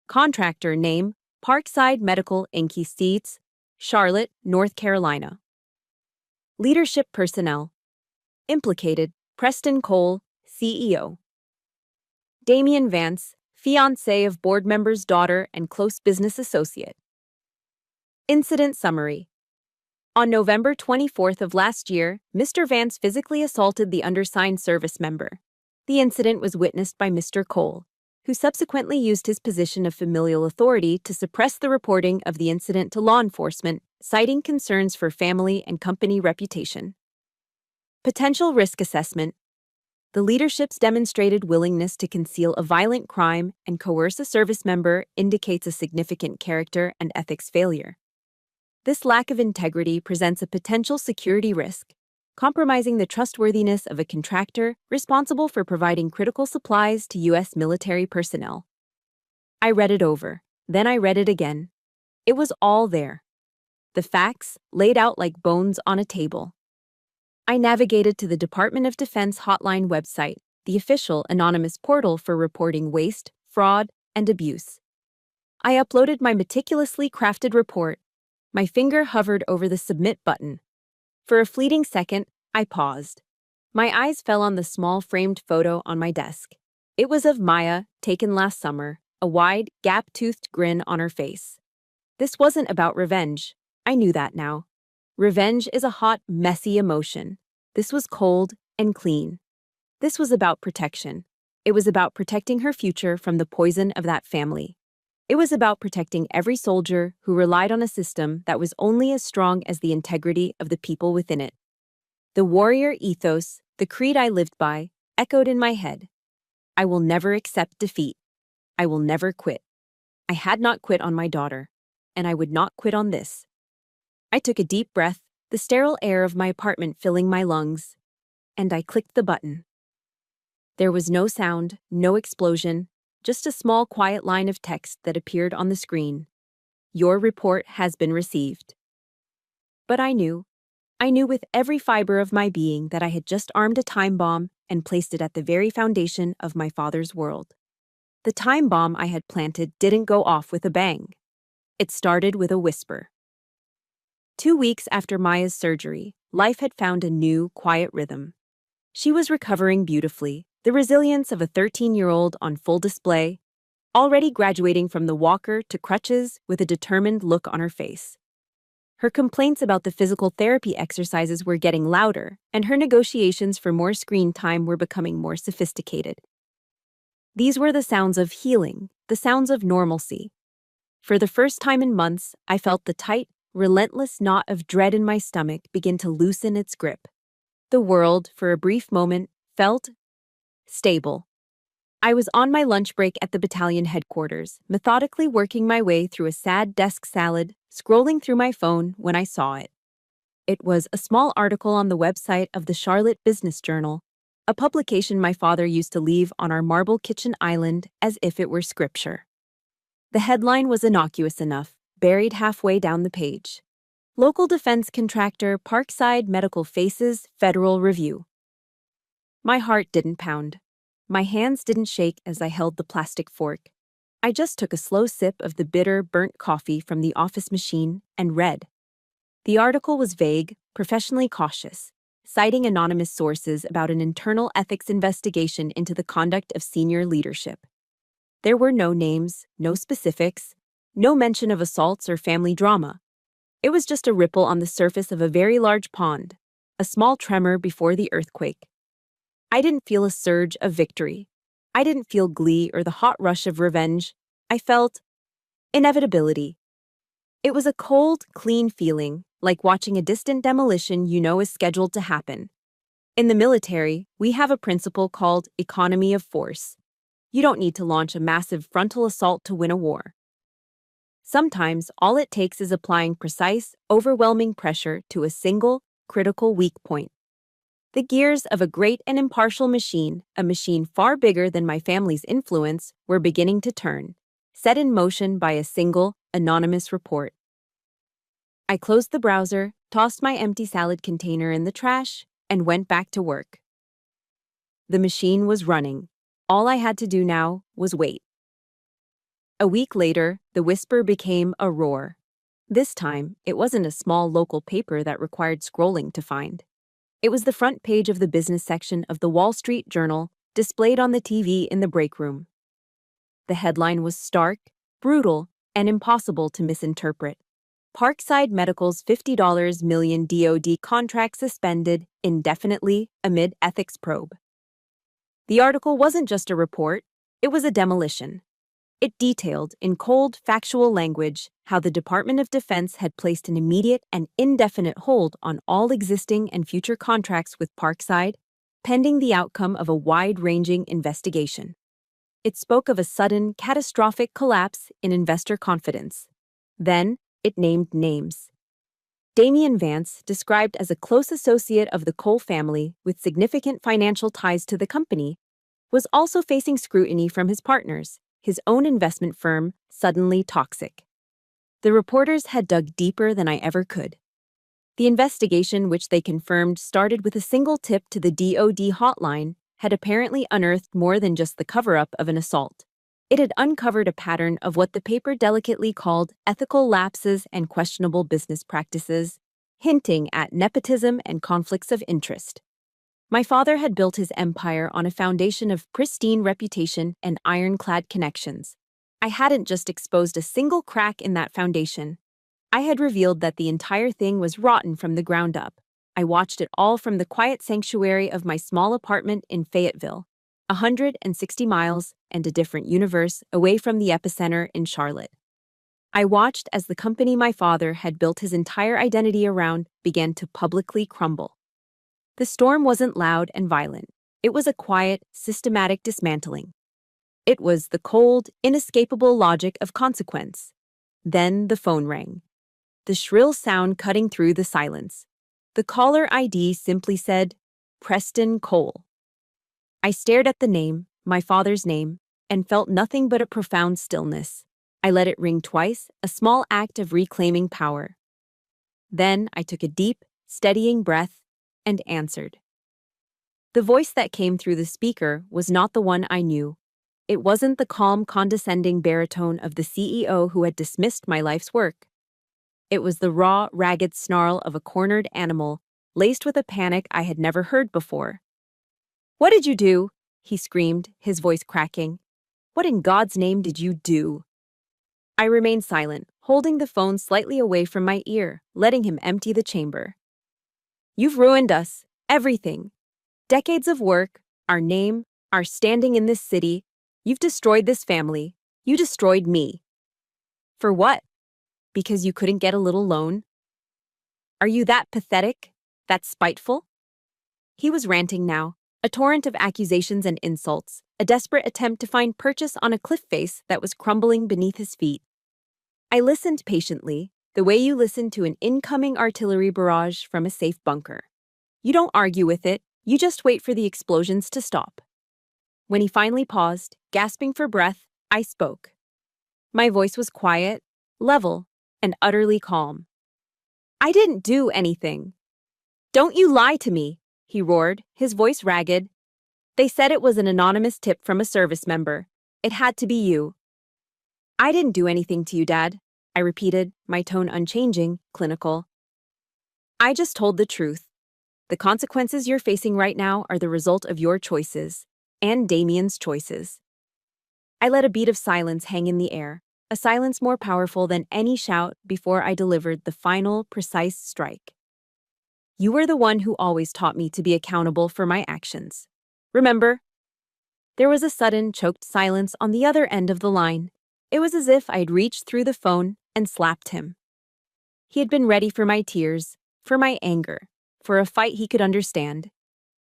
Contractor name: Parkside Medical Inc. Seats, Charlotte, North Carolina. Leadership personnel. Implicated: Preston Cole, CEO. Damian Vance, fiancé of board member's daughter and close business associate. Incident summary. On November 24th of last year, Mr. Vance physically assaulted the undersigned service member. The incident was witnessed by Mr. Cole, who subsequently used his position of familial authority to suppress the reporting of the incident to law enforcement, citing concerns for family and company reputation. Potential risk assessment. The leadership's demonstrated willingness to conceal a violent crime and coerce a service member indicates a significant character and ethics failure. This lack of integrity presents a potential security risk, compromising the trustworthiness of a contractor responsible for providing critical supplies to U.S. military personnel. I read it over, then I read it again. It was all there. The facts laid out like bones on a table. I navigated to the Department of Defense hotline website, the official anonymous portal for reporting waste, fraud, and abuse. I uploaded my meticulously crafted report. My finger hovered over the submit button. For a fleeting second, I paused. My eyes fell on the small framed photo on my desk. It was of Maya, taken last summer, a wide, gap-toothed grin on her face. This wasn't about revenge. I knew that now. Revenge is a hot, messy emotion. This was cold and clean. This was about protection. It was about protecting her future from the poison of that family. It was about protecting every soldier who relied on a system that was only as strong as the integrity of the people within it. The warrior ethos, the creed I lived by, echoed in my head. I will never accept defeat. I will never quit. I had not quit on my daughter, and I would not quit on this. I took a deep breath, the sterile air of my apartment filling my lungs, and I clicked the button. There was no sound, no explosion, just a small quiet line of text that appeared on the screen. Your report has been received. But I knew with every fiber of my being that I had just armed a time bomb and placed it at the very foundation of my father's world. The time bomb I had planted didn't go off with a bang. It started with a whisper. 2 weeks after Maya's surgery, life had found a new, quiet rhythm. She was recovering beautifully, the resilience of a 13-year-old on full display, already graduating from the walker to crutches with a determined look on her face. Her complaints about the physical therapy exercises were getting louder, and her negotiations for more screen time were becoming more sophisticated. These were the sounds of healing, the sounds of normalcy. For the first time in months, I felt the tight, relentless knot of dread in my stomach begin to loosen its grip. The world, for a brief moment, felt stable. I was on my lunch break at the battalion headquarters, methodically working my way through a sad desk salad, scrolling through my phone when I saw it. It was a small article on the website of the Charlotte Business Journal, a publication my father used to leave on our marble kitchen island as if it were scripture. The headline was innocuous enough, buried halfway down the page. Local defense contractor Parkside Medical faces federal review. My heart didn't pound. My hands didn't shake as I held the plastic fork. I just took a slow sip of the bitter, burnt coffee from the office machine and read. The article was vague, professionally cautious, citing anonymous sources about an internal ethics investigation into the conduct of senior leadership. There were no names, no specifics, no mention of assaults or family drama. It was just a ripple on the surface of a very large pond, a small tremor before the earthquake. I didn't feel a surge of victory. I didn't feel glee or the hot rush of revenge. I felt inevitability. It was a cold, clean feeling, like watching a distant demolition you know is scheduled to happen. In the military, we have a principle called economy of force. You don't need to launch a massive frontal assault to win a war. Sometimes all it takes is applying precise, overwhelming pressure to a single, critical weak point. The gears of a great and impartial machine, a machine far bigger than my family's influence, were beginning to turn, set in motion by a single, anonymous report. I closed the browser, tossed my empty salad container in the trash, and went back to work. The machine was running. All I had to do now was wait. A week later, the whisper became a roar. This time, it wasn't a small local paper that required scrolling to find. It was the front page of the business section of the Wall Street Journal, displayed on the TV in the break room. The headline was stark, brutal, and impossible to misinterpret. Parkside Medical's $50 million DoD contract suspended indefinitely amid ethics probe. The article wasn't just a report, it was a demolition. It detailed, in cold, factual language, how the Department of Defense had placed an immediate and indefinite hold on all existing and future contracts with Parkside, pending the outcome of a wide-ranging investigation. It spoke of a sudden, catastrophic collapse in investor confidence. Then, it named names. Damian Vance, described as a close associate of the Cole family with significant financial ties to the company, was also facing scrutiny from his partners, his own investment firm, Suddenly Toxic. The reporters had dug deeper than I ever could. The investigation, which they confirmed started with a single tip to the DoD hotline, had apparently unearthed more than just the cover-up of an assault. It had uncovered a pattern of what the paper delicately called ethical lapses and questionable business practices, hinting at nepotism and conflicts of interest. My father had built his empire on a foundation of pristine reputation and ironclad connections. I hadn't just exposed a single crack in that foundation. I had revealed that the entire thing was rotten from the ground up. I watched it all from the quiet sanctuary of my small apartment in Fayetteville, 160 miles and a different universe away from the epicenter in Charlotte. I watched as the company my father had built his entire identity around began to publicly crumble. The storm wasn't loud and violent. It was a quiet, systematic dismantling. It was the cold, inescapable logic of consequence. Then the phone rang. The shrill sound cutting through the silence. The caller ID simply said, Preston Cole. I stared at the name, my father's name, and felt nothing but a profound stillness. I let it ring twice, a small act of reclaiming power. Then I took a deep, steadying breath and answered. The voice that came through the speaker was not the one I knew. It wasn't the calm, condescending baritone of the CEO who had dismissed my life's work. It was the raw, ragged snarl of a cornered animal, laced with a panic I had never heard before. "What did you do?" he screamed, his voice cracking. "What in God's name did you do?" I remained silent, holding the phone slightly away from my ear, letting him empty the chamber. "You've ruined us. Everything. Decades of work, our name, our standing in this city. You've destroyed this family. You destroyed me." "For what? Because you couldn't get a little loan? Are you that pathetic? That spiteful?" He was ranting now, a torrent of accusations and insults, a desperate attempt to find purchase on a cliff face that was crumbling beneath his feet. I listened patiently, the way you listen to an incoming artillery barrage from a safe bunker. You don't argue with it, you just wait for the explosions to stop. When he finally paused, gasping for breath, I spoke. My voice was quiet, level, and utterly calm. "I didn't do anything." "Don't you lie to me," he roared, his voice ragged. "They said it was an anonymous tip from a service member. It had to be you." "I didn't do anything to you, Dad," I repeated, my tone unchanging, clinical. "I just told the truth. The consequences you're facing right now are the result of your choices, and Damien's choices." I let a beat of silence hang in the air, a silence more powerful than any shout before I delivered the final, precise strike. "You were the one who always taught me to be accountable for my actions. Remember?" There was a sudden, choked silence on the other end of the line. It was as if I had reached through the phone and slapped him. He had been ready for my tears, for my anger, for a fight he could understand.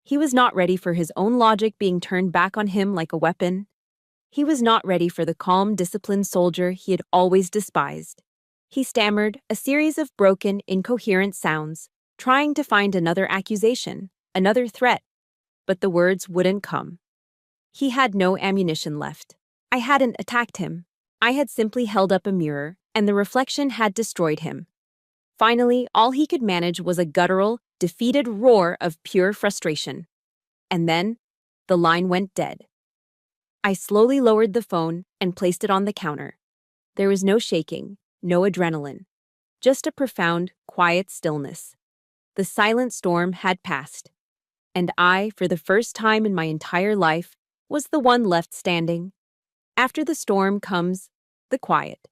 He was not ready for his own logic being turned back on him like a weapon. He was not ready for the calm, disciplined soldier he had always despised. He stammered a series of broken, incoherent sounds, trying to find another accusation, another threat, but the words wouldn't come. He had no ammunition left. I hadn't attacked him. I had simply held up a mirror, and the reflection had destroyed him. Finally, all he could manage was a guttural, defeated roar of pure frustration. And then, the line went dead. I slowly lowered the phone and placed it on the counter. There was no shaking, no adrenaline, just a profound, quiet stillness. The silent storm had passed, and I, for the first time in my entire life, was the one left standing. After the storm comes the quiet.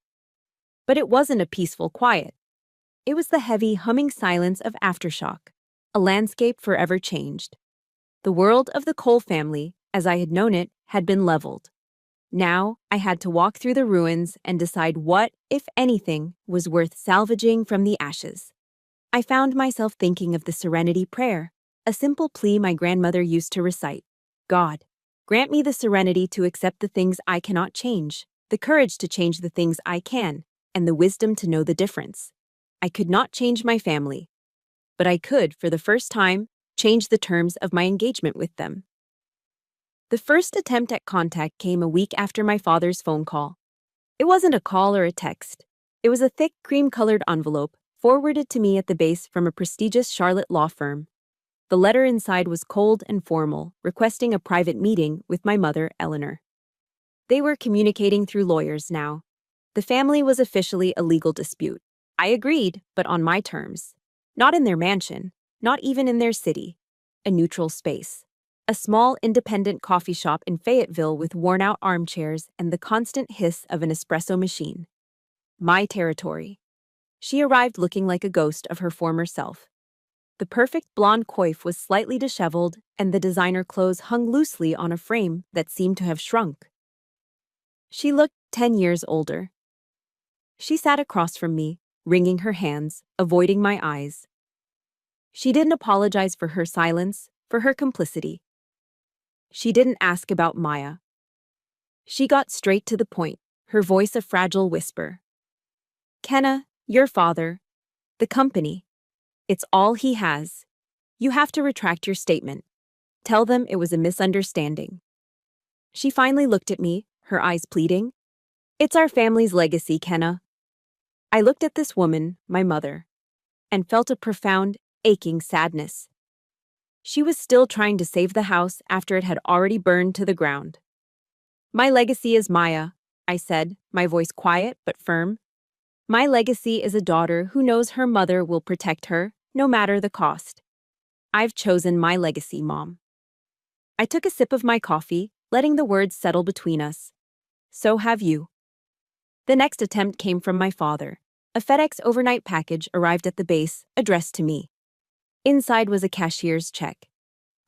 But it wasn't a peaceful quiet. It was the heavy, humming silence of aftershock, a landscape forever changed. The world of the Cole family, as I had known it, had been leveled. Now I had to walk through the ruins and decide what, if anything, was worth salvaging from the ashes. I found myself thinking of the Serenity Prayer, a simple plea my grandmother used to recite. "God, grant me the serenity to accept the things I cannot change, the courage to change the things I can, and the wisdom to know the difference." I could not change my family, but I could, for the first time, change the terms of my engagement with them. The first attempt at contact came a week after my father's phone call. It wasn't a call or a text. It was a thick, cream-colored envelope forwarded to me at the base from a prestigious Charlotte law firm. The letter inside was cold and formal, requesting a private meeting with my mother, Eleanor. They were communicating through lawyers now. The family was officially a legal dispute. I agreed, but on my terms. Not in their mansion, not even in their city. A neutral space. A small, independent coffee shop in Fayetteville with worn-out armchairs and the constant hiss of an espresso machine. My territory. She arrived looking like a ghost of her former self. The perfect blonde coif was slightly disheveled, and the designer clothes hung loosely on a frame that seemed to have shrunk. She looked 10 years older. She sat across from me, wringing her hands, avoiding my eyes. She didn't apologize for her silence, for her complicity. She didn't ask about Maya. She got straight to the point, her voice a fragile whisper. "Kenna, your father, the company, it's all he has. You have to retract your statement. Tell them it was a misunderstanding." She finally looked at me, her eyes pleading. "It's our family's legacy, Kenna." I looked at this woman, my mother, and felt a profound, aching sadness. She was still trying to save the house after it had already burned to the ground. "My legacy is Maya," I said, my voice quiet but firm. My legacy is a daughter who knows her mother will protect her, no matter the cost. I've chosen my legacy, Mom. I took a sip of my coffee, letting the words settle between us. So have you. The next attempt came from my father. A FedEx overnight package arrived at the base, addressed to me. Inside was a cashier's check.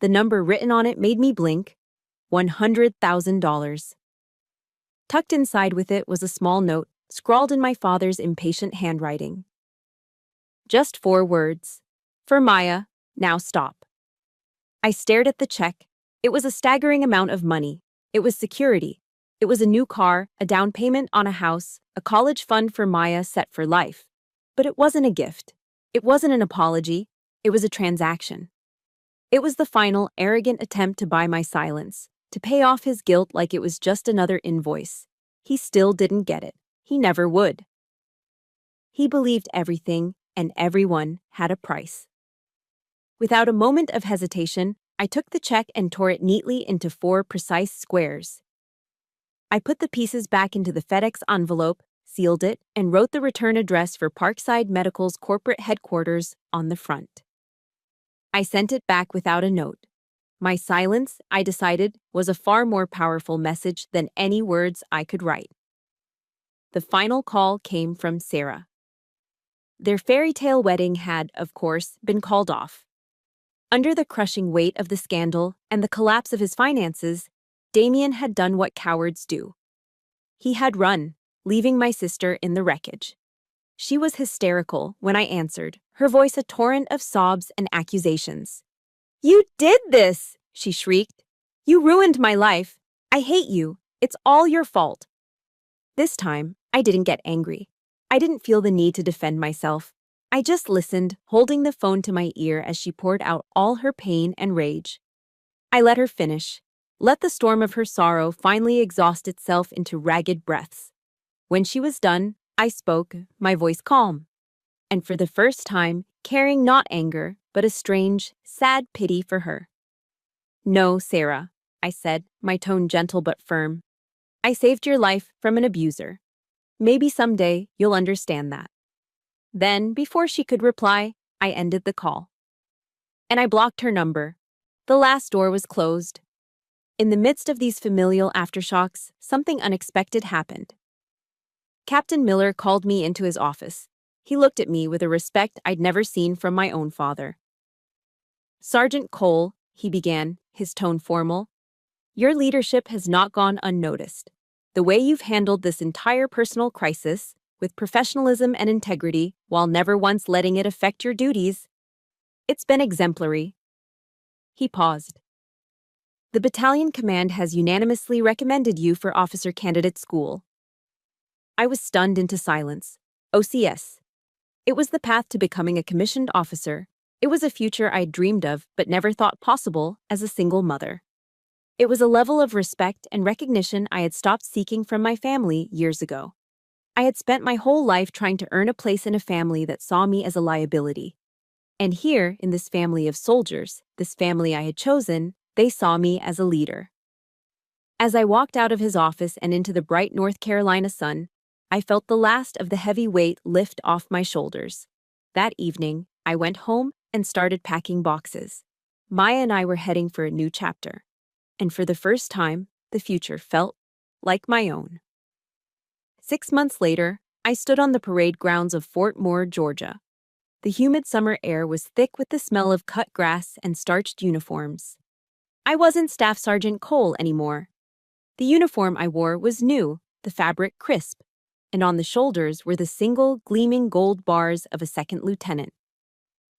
The number written on it made me blink. $100,000. Tucked inside with it was a small note, scrawled in my father's impatient handwriting. Just 4 words. For Maya, now stop. I stared at the check. It was a staggering amount of money. It was security. It was a new car, a down payment on a house, a college fund for Maya set for life. But it wasn't a gift. It wasn't an apology. It was a transaction. It was the final, arrogant attempt to buy my silence, to pay off his guilt like it was just another invoice. He still didn't get it. He never would. He believed everything and everyone had a price. Without a moment of hesitation, I took the check and tore it neatly into 4 precise squares. I put the pieces back into the FedEx envelope, sealed it, and wrote the return address for Parkside Medical's corporate headquarters on the front. I sent it back without a note. My silence, I decided, was a far more powerful message than any words I could write. The final call came from Sarah. Their fairy tale wedding had, of course, been called off. Under the crushing weight of the scandal and the collapse of his finances, Damien had done what cowards do. He had run, leaving my sister in the wreckage. She was hysterical when I answered, her voice a torrent of sobs and accusations. "You did this!" she shrieked. "You ruined my life. I hate you. It's all your fault." This time, I didn't get angry. I didn't feel the need to defend myself. I just listened, holding the phone to my ear as she poured out all her pain and rage. I let her finish. Let the storm of her sorrow finally exhaust itself into ragged breaths. When she was done, I spoke, my voice calm. And for the first time, carrying not anger, but a strange, sad pity for her. "No, Sarah," I said, my tone gentle but firm. "I saved your life from an abuser. Maybe someday you'll understand that." Then, before she could reply, I ended the call. And I blocked her number. The last door was closed. In the midst of these familial aftershocks, something unexpected happened. Captain Miller called me into his office. He looked at me with a respect I'd never seen from my own father. "Sergeant Cole," he began, his tone formal, "your leadership has not gone unnoticed. The way you've handled this entire personal crisis, with professionalism and integrity, while never once letting it affect your duties, it's been exemplary." He paused. "The battalion command has unanimously recommended you for officer candidate school." I was stunned into silence. OCS. It was the path to becoming a commissioned officer. It was a future I'd dreamed of but never thought possible as a single mother. It was a level of respect and recognition I had stopped seeking from my family years ago. I had spent my whole life trying to earn a place in a family that saw me as a liability. And here, in this family of soldiers, this family I had chosen, they saw me as a leader. As I walked out of his office and into the bright North Carolina sun, I felt the last of the heavy weight lift off my shoulders. That evening, I went home and started packing boxes. Maya and I were heading for a new chapter. And for the first time, the future felt like my own. 6 months later, I stood on the parade grounds of Fort Moore, Georgia. The humid summer air was thick with the smell of cut grass and starched uniforms. I wasn't Staff Sergeant Cole anymore. The uniform I wore was new, the fabric crisp, and on the shoulders were the single, gleaming gold bars of a second lieutenant.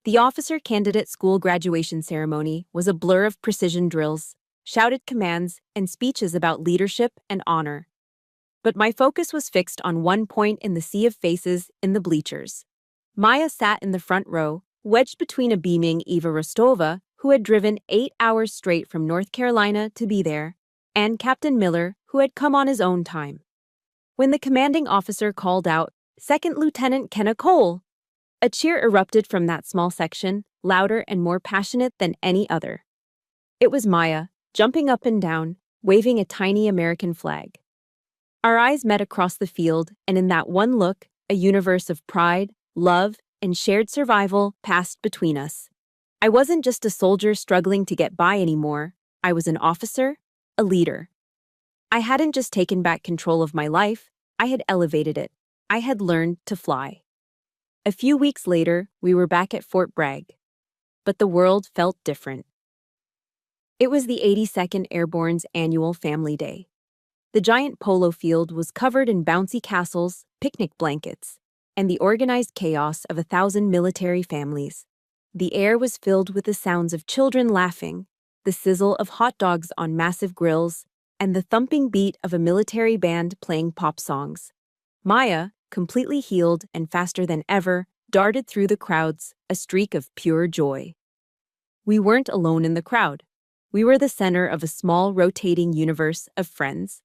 The officer candidate school graduation ceremony was a blur of precision drills, shouted commands, and speeches about leadership and honor. But my focus was fixed on one point in the sea of faces in the bleachers. Maya sat in the front row, wedged between a beaming Eva Rostova, who had driven 8 hours straight from North Carolina to be there, and Captain Miller, who had come on his own time. When the commanding officer called out, "Second Lieutenant Kenna Cole," a cheer erupted from that small section, louder and more passionate than any other. It was Maya, jumping up and down, waving a tiny American flag. Our eyes met across the field, and in that one look, A universe of pride, love, and shared survival passed between us. I wasn't just a soldier struggling to get by anymore. I was an officer, a leader. I hadn't just taken back control of my life, I had elevated it. I had learned to fly. A few weeks later, we were back at Fort Bragg. But the world felt different. It was the 82nd Airborne's annual Family Day. The giant polo field was covered in bouncy castles, picnic blankets, and the organized chaos of 1,000 military families. The air was filled with the sounds of children laughing, the sizzle of hot dogs on massive grills, and the thumping beat of a military band playing pop songs. Maya, completely healed and faster than ever, darted through the crowds, a streak of pure joy. We weren't alone in the crowd. We were the center of a small, rotating universe of friends.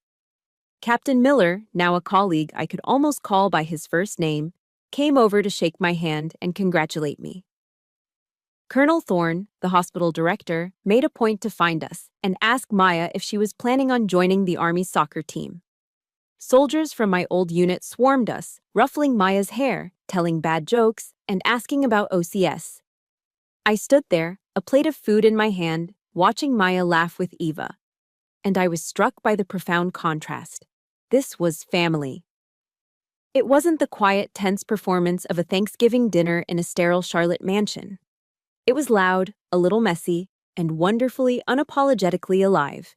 Captain Miller, now a colleague I could almost call by his first name, came over to shake my hand and congratulate me. Colonel Thorne, the hospital director, made a point to find us and ask Maya if she was planning on joining the Army's soccer team. Soldiers from my old unit swarmed us, ruffling Maya's hair, telling bad jokes, and asking about OCS. I stood there, a plate of food in my hand, watching Maya laugh with Eva. And I was struck by the profound contrast. This was family. It wasn't the quiet, tense performance of a Thanksgiving dinner in a sterile Charlotte mansion. It was loud, a little messy, and wonderfully, unapologetically alive.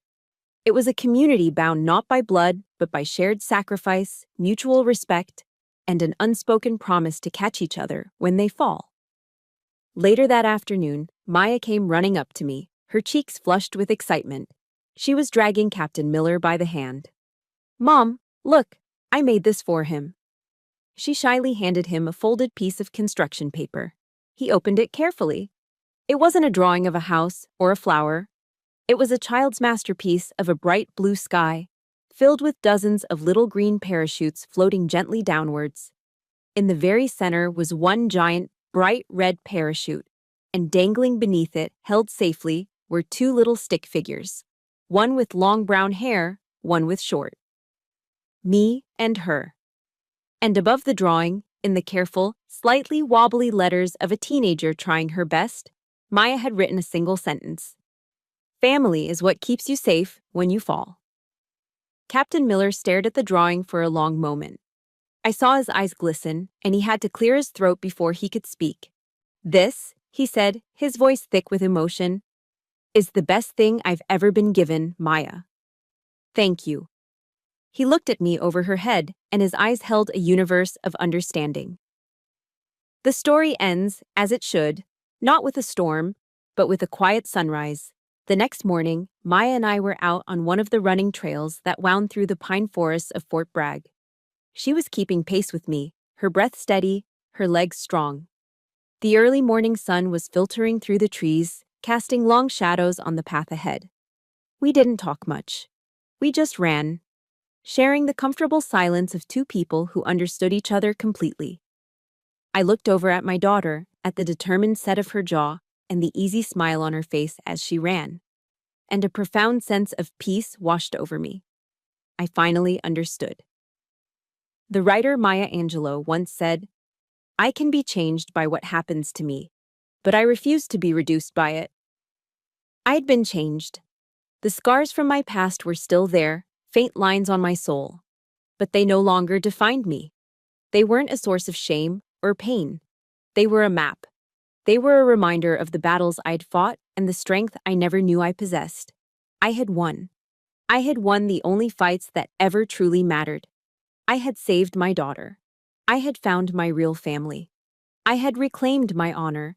It was a community bound not by blood, but by shared sacrifice, mutual respect, and an unspoken promise to catch each other when they fall. Later that afternoon, Maya came running up to me, her cheeks flushed with excitement. She was dragging Captain Miller by the hand. "Mom, look, I made this for him." She shyly handed him a folded piece of construction paper. He opened it carefully. It wasn't a drawing of a house or a flower. It was a child's masterpiece of a bright blue sky, filled with dozens of little green parachutes floating gently downwards. In the very center was one giant, bright red parachute, and dangling beneath it, held safely, were two little stick figures, one with long brown hair, one with short. Me and her. And above the drawing, in the careful, slightly wobbly letters of a teenager trying her best, Maya had written a single sentence. "Family is what keeps you safe when you fall." Captain Miller stared at the drawing for a long moment. I saw his eyes glisten, and he had to clear his throat before he could speak. "This," he said, his voice thick with emotion, "is the best thing I've ever been given, Maya. Thank you." He looked at me over her head, and his eyes held a universe of understanding. The story ends, as it should, not with a storm, but with a quiet sunrise. The next morning, Maya and I were out on one of the running trails that wound through the pine forests of Fort Bragg. She was keeping pace with me, her breath steady, her legs strong. The early morning sun was filtering through the trees, casting long shadows on the path ahead. We didn't talk much. We just ran, sharing the comfortable silence of two people who understood each other completely. I looked over at my daughter, at the determined set of her jaw, and the easy smile on her face as she ran. And a profound sense of peace washed over me. I finally understood. The writer Maya Angelou once said, "I can be changed by what happens to me, but I refuse to be reduced by it." I'd been changed. The scars from my past were still there, faint lines on my soul. But they no longer defined me. They weren't a source of shame or pain. They were a map. They were a reminder of the battles I'd fought and the strength I never knew I possessed. I had won. I had won the only fights that ever truly mattered. I had saved my daughter. I had found my real family. I had reclaimed my honor.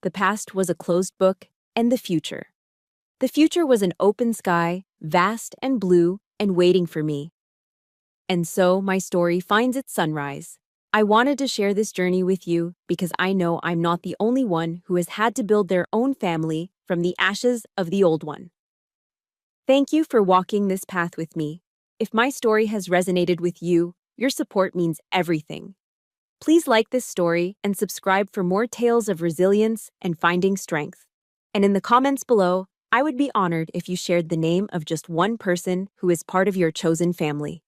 The past was a closed book, and the future. The future was an open sky, vast and blue, and waiting for me. And so my story finds its sunrise. I wanted to share this journey with you because I know I'm not the only one who has had to build their own family from the ashes of the old one. Thank you for walking this path with me. If my story has resonated with you, your support means everything. Please like this story and subscribe for more tales of resilience and finding strength. And in the comments below, I would be honored if you shared the name of just one person who is part of your chosen family.